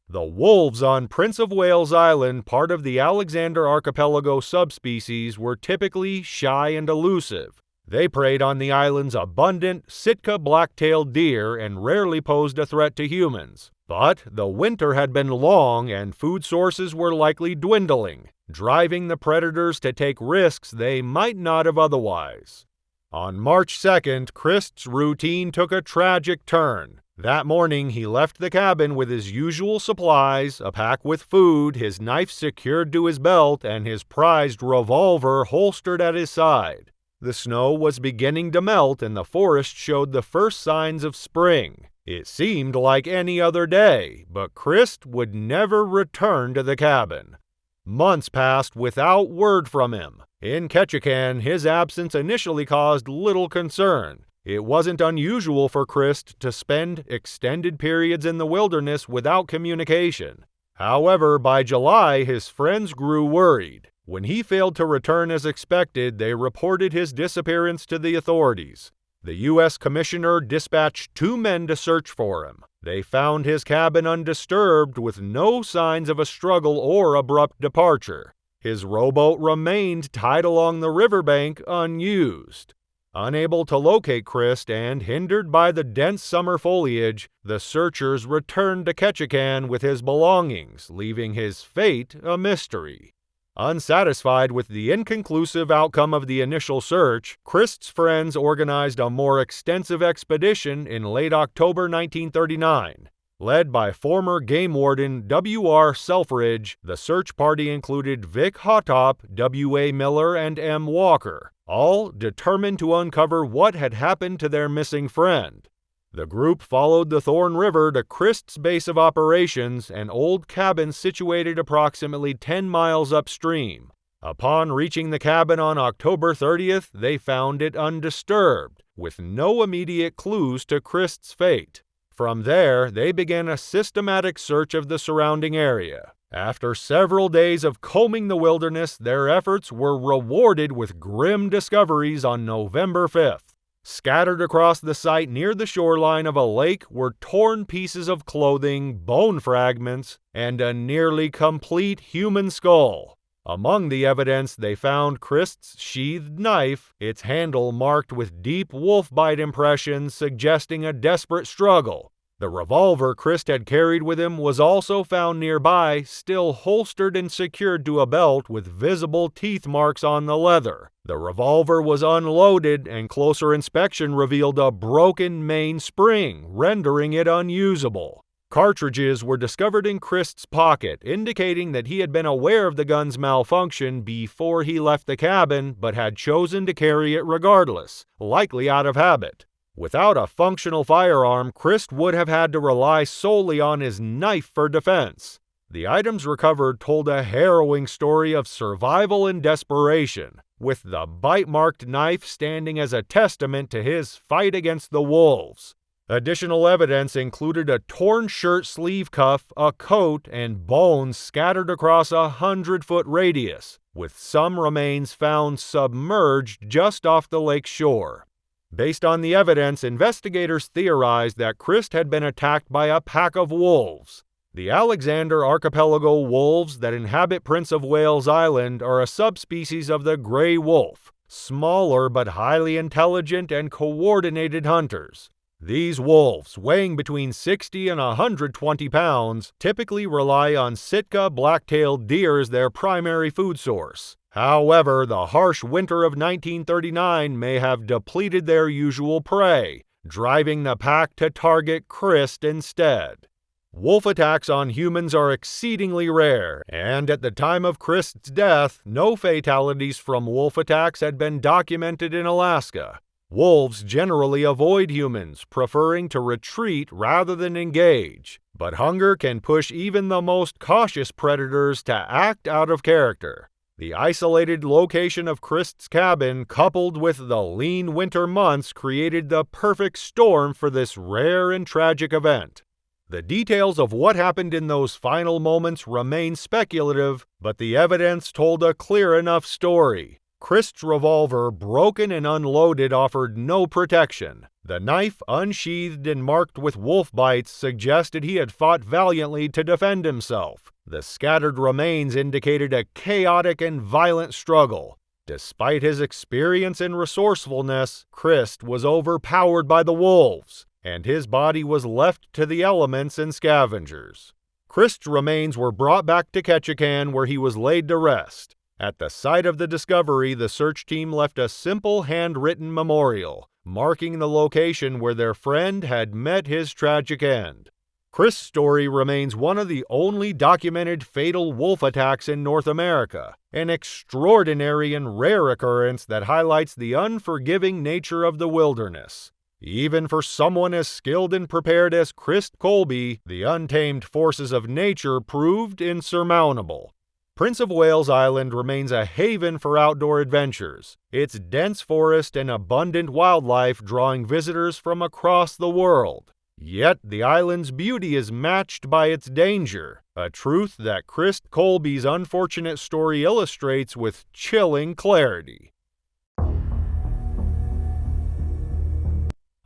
The wolves on Prince of Wales Island, part of the Alexander Archipelago subspecies, were typically shy and elusive. They preyed on the island's abundant Sitka black-tailed deer and rarely posed a threat to humans. But the winter had been long and food sources were likely dwindling, driving the predators to take risks they might not have otherwise. On March 2nd, Christ's routine took a tragic turn. That morning, he left the cabin with his usual supplies, a pack with food, his knife secured to his belt, and his prized revolver holstered at his side. The snow was beginning to melt and the forest showed the first signs of spring. It seemed like any other day, but Christ would never return to the cabin. Months passed without word from him. In Ketchikan, his absence initially caused little concern. It wasn't unusual for Christ to spend extended periods in the wilderness without communication. However, by July, his friends grew worried. When he failed to return as expected, they reported his disappearance to the authorities. The U.S. Commissioner dispatched 2 men to search for him. They found his cabin undisturbed, with no signs of a struggle or abrupt departure. His rowboat remained tied along the riverbank unused. Unable to locate Christ and hindered by the dense summer foliage, the searchers returned to Ketchikan with his belongings, leaving his fate a mystery. Unsatisfied with the inconclusive outcome of the initial search, Christ's friends organized a more extensive expedition in late October 1939. Led by former game warden W.R. Selfridge, the search party included Vic Hotop, W.A. Miller, and M. Walker, all determined to uncover what had happened to their missing friend. The group followed the Thorn River to Christ's base of operations, an old cabin situated approximately 10 miles upstream. Upon reaching the cabin on October 30th, they found it undisturbed, with no immediate clues to Christ's fate. From there, they began a systematic search of the surrounding area. After several days of combing the wilderness, their efforts were rewarded with grim discoveries on November 5th. Scattered across the site near the shoreline of a lake were torn pieces of clothing, bone fragments, and a nearly complete human skull. Among the evidence, they found Christ's sheathed knife, its handle marked with deep wolf bite impressions suggesting a desperate struggle. The revolver Christ had carried with him was also found nearby, still holstered and secured to a belt with visible teeth marks on the leather. The revolver was unloaded, and closer inspection revealed a broken main spring, rendering it unusable. Cartridges were discovered in Christ's pocket, indicating that he had been aware of the gun's malfunction before he left the cabin, but had chosen to carry it regardless, likely out of habit. Without a functional firearm, Christ would have had to rely solely on his knife for defense. The items recovered told a harrowing story of survival and desperation, with the bite-marked knife standing as a testament to his fight against the wolves. Additional evidence included a torn shirt sleeve cuff, a coat, and bones scattered across a 100-foot radius, with some remains found submerged just off the lake's shore. Based on the evidence, investigators theorized that Christ had been attacked by a pack of wolves. The Alexander Archipelago wolves that inhabit Prince of Wales Island are a subspecies of the gray wolf, smaller but highly intelligent and coordinated hunters. These wolves, weighing between 60 and 120 pounds, typically rely on Sitka black-tailed deer as their primary food source. However, the harsh winter of 1939 may have depleted their usual prey, driving the pack to target Christ instead. Wolf attacks on humans are exceedingly rare, and at the time of Christ's death, no fatalities from wolf attacks had been documented in Alaska. Wolves generally avoid humans, preferring to retreat rather than engage, but hunger can push even the most cautious predators to act out of character. The isolated location of Christ's cabin, coupled with the lean winter months, created the perfect storm for this rare and tragic event. The details of what happened in those final moments remain speculative, but the evidence told a clear enough story. Christ's revolver, broken and unloaded, offered no protection. The knife, unsheathed and marked with wolf bites, suggested he had fought valiantly to defend himself. The scattered remains indicated a chaotic and violent struggle. Despite his experience and resourcefulness, Christ was overpowered by the wolves, and his body was left to the elements and scavengers. Christ's remains were brought back to Ketchikan, where he was laid to rest. At the site of the discovery, the search team left a simple handwritten memorial, marking the location where their friend had met his tragic end. Christ's story remains one of the only documented fatal wolf attacks in North America, an extraordinary and rare occurrence that highlights the unforgiving nature of the wilderness. Even for someone as skilled and prepared as Christ Colby, the untamed forces of nature proved insurmountable. Prince of Wales Island remains a haven for outdoor adventures, its dense forest and abundant wildlife drawing visitors from across the world. Yet the island's beauty is matched by its danger, a truth that Christ Colby's unfortunate story illustrates with chilling clarity.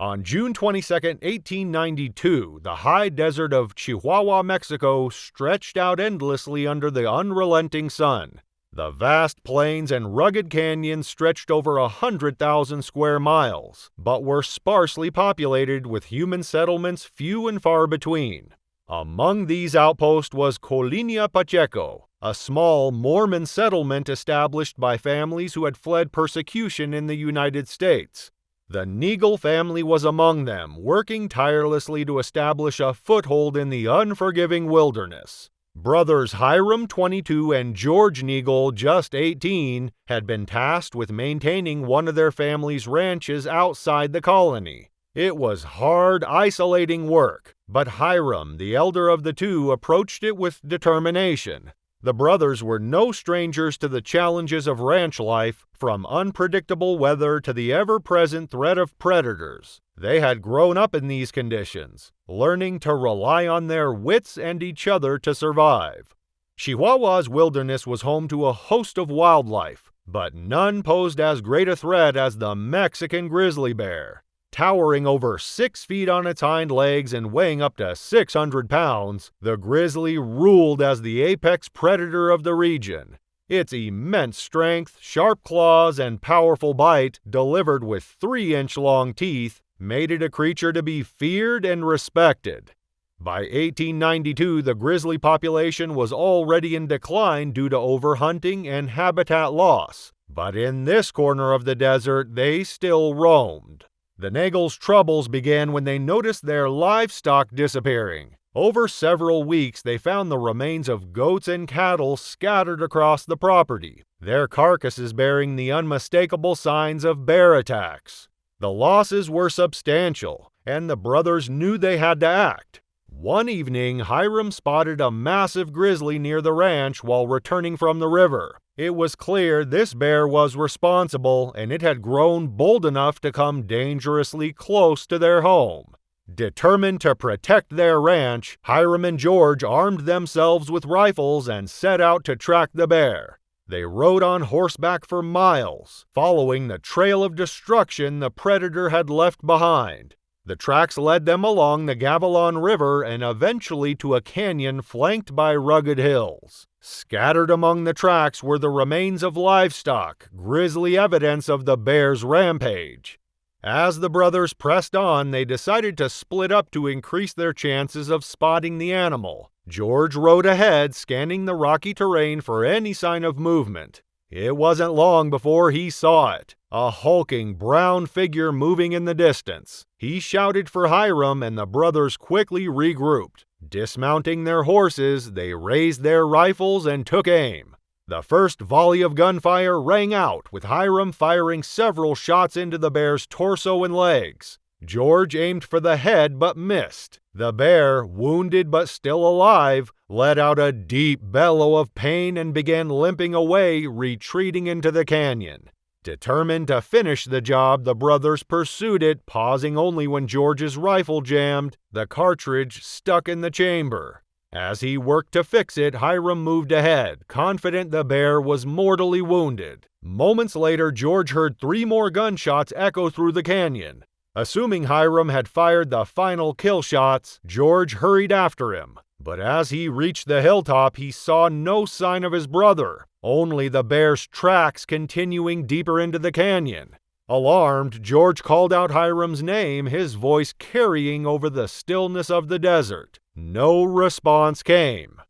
On June 22, 1892, the high desert of Chihuahua, Mexico, stretched out endlessly under the unrelenting sun. The vast plains and rugged canyons stretched over 100,000 square miles, but were sparsely populated with human settlements few and far between. Among these outposts was Colinia Pacheco, a small Mormon settlement established by families who had fled persecution in the United States. The Neagle family was among them, working tirelessly to establish a foothold in the unforgiving wilderness. Brothers Hiram, 22, and George Neagle, just 18, had been tasked with maintaining one of their family's ranches outside the colony. It was hard, isolating work, but Hiram, the elder of the two, approached it with determination. The brothers were no strangers to the challenges of ranch life, from unpredictable weather to the ever-present threat of predators. They had grown up in these conditions, learning to rely on their wits and each other to survive. Chihuahua's wilderness was home to a host of wildlife, but none posed as great a threat as the Mexican grizzly bear. Towering over 6 feet on its hind legs and weighing up to 600 pounds, the grizzly ruled as the apex predator of the region. Its immense strength, sharp claws, and powerful bite, delivered with 3-inch-long teeth, made it a creature to be feared and respected. By 1892, the grizzly population was already in decline due to overhunting and habitat loss, but in this corner of the desert, they still roamed. The Neagles' troubles began when they noticed their livestock disappearing. Over several weeks, they found the remains of goats and cattle scattered across the property, their carcasses bearing the unmistakable signs of bear attacks. The losses were substantial, and the brothers knew they had to act. One evening, Hiram spotted a massive grizzly near the ranch while returning from the river. It was clear this bear was responsible, and it had grown bold enough to come dangerously close to their home. Determined to protect their ranch, Hiram and George armed themselves with rifles and set out to track the bear. They rode on horseback for miles, following the trail of destruction the predator had left behind. The tracks led them along the Gavilan River and eventually to a canyon flanked by rugged hills. Scattered among the tracks were the remains of livestock, grisly evidence of the bear's rampage. As the brothers pressed on, they decided to split up to increase their chances of spotting the animal. George rode ahead, scanning the rocky terrain for any sign of movement. It wasn't long before he saw it, a hulking brown figure moving in the distance. He shouted for Hiram, and the brothers quickly regrouped. Dismounting their horses, they raised their rifles and took aim. The first volley of gunfire rang out, with Hiram firing several shots into the bear's torso and legs. George aimed for the head but missed. The bear, wounded but still alive, let out a deep bellow of pain and began limping away, retreating into the canyon. Determined to finish the job, the brothers pursued it, pausing only when George's rifle jammed, the cartridge stuck in the chamber. As he worked to fix it, Hiram moved ahead, confident the bear was mortally wounded. Moments later, George heard 3 more gunshots echo through the canyon. Assuming Hiram had fired the final kill shots, George hurried after him. But as he reached the hilltop, he saw no sign of his brother, only the bear's tracks continuing deeper into the canyon. Alarmed, George called out Hiram's name, his voice carrying over the stillness of the desert. No response came.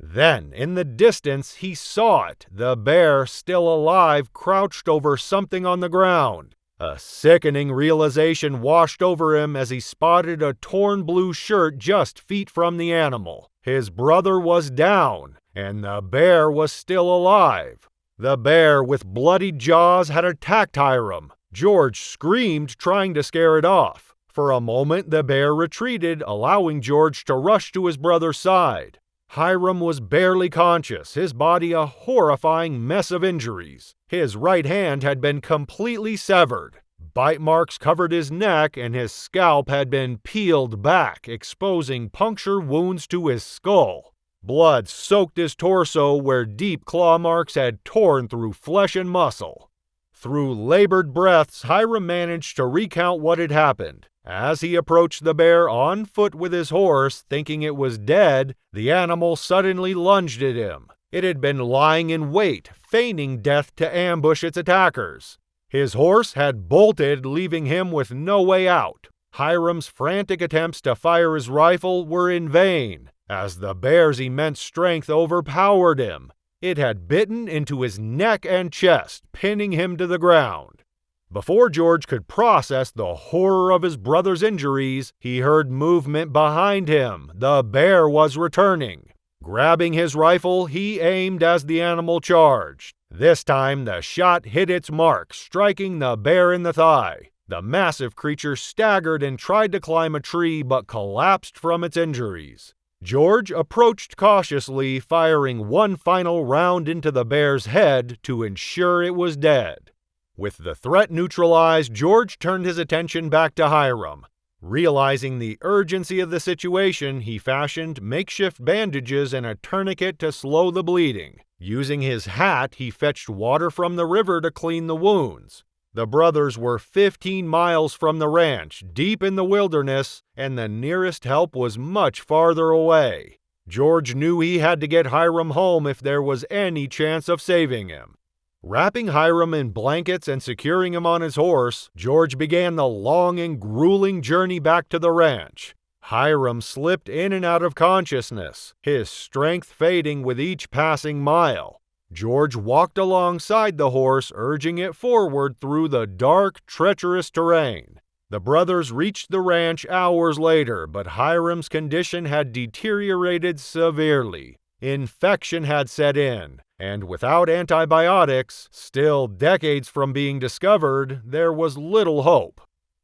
Then, in the distance, he saw it, the bear, still alive, crouched over something on the ground. A sickening realization washed over him as he spotted a torn blue shirt just feet from the animal. His brother was down, and the bear was still alive. The bear, with bloodied jaws, had attacked Hiram. George screamed, trying to scare it off. For a moment, the bear retreated, allowing George to rush to his brother's side. Hiram was barely conscious, his body a horrifying mess of injuries. His right hand had been completely severed. Bite marks covered his neck, and his scalp had been peeled back, exposing puncture wounds to his skull. Blood soaked his torso where deep claw marks had torn through flesh and muscle. Through labored breaths, Hiram managed to recount what had happened. As he approached the bear on foot with his horse, thinking it was dead, the animal suddenly lunged at him. It had been lying in wait, feigning death to ambush its attackers. His horse had bolted, leaving him with no way out. Hiram's frantic attempts to fire his rifle were in vain, as the bear's immense strength overpowered him. It had bitten into his neck and chest, pinning him to the ground. Before George could process the horror of his brother's injuries, he heard movement behind him. The bear was returning. Grabbing his rifle, he aimed as the animal charged. This time, the shot hit its mark, striking the bear in the thigh. The massive creature staggered and tried to climb a tree, but collapsed from its injuries. George approached cautiously, firing one final round into the bear's head to ensure it was dead. With the threat neutralized, George turned his attention back to Hiram. Realizing the urgency of the situation, he fashioned makeshift bandages and a tourniquet to slow the bleeding. Using his hat, he fetched water from the river to clean the wounds. The brothers were 15 miles from the ranch, deep in the wilderness, and the nearest help was much farther away. George knew he had to get Hiram home if there was any chance of saving him. Wrapping Hiram in blankets and securing him on his horse, George began the long and grueling journey back to the ranch. Hiram slipped in and out of consciousness, his strength fading with each passing mile. George walked alongside the horse, urging it forward through the dark, treacherous terrain. The brothers reached the ranch hours later, but Hiram's condition had deteriorated severely. Infection had set in, and without antibiotics, still decades from being discovered, there was little hope.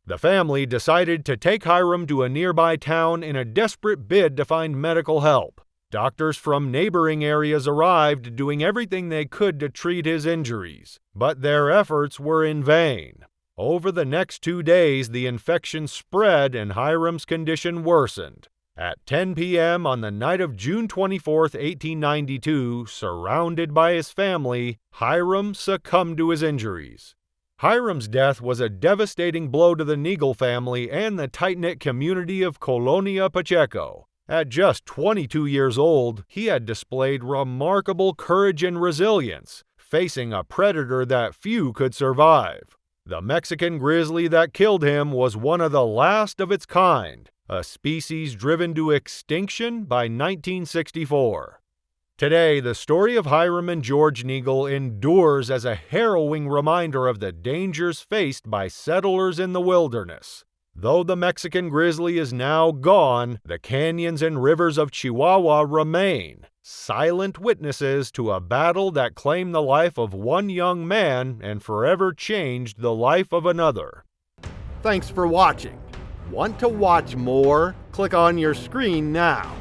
The family decided to take Hiram to a nearby town in a desperate bid to find medical help. Doctors from neighboring areas arrived, doing everything they could to treat his injuries, but their efforts were in vain. Over the next 2 days, the infection spread and Hiram's condition worsened. At 10 p.m. on the night of June 24, 1892, surrounded by his family, Hiram succumbed to his injuries. Hiram's death was a devastating blow to the Neagle family and the tight-knit community of Colonia Pacheco. At just 22 years old, he had displayed remarkable courage and resilience, facing a predator that few could survive. The Mexican grizzly that killed him was one of the last of its kind, a species driven to extinction by 1964. Today, the story of Hiram and George Neagle endures as a harrowing reminder of the dangers faced by settlers in the wilderness. Though the Mexican grizzly is now gone, the canyons and rivers of Chihuahua remain, silent witnesses to a battle that claimed the life of one young man and forever changed the life of another. Thanks for watching. Want to watch more? Click on your screen now.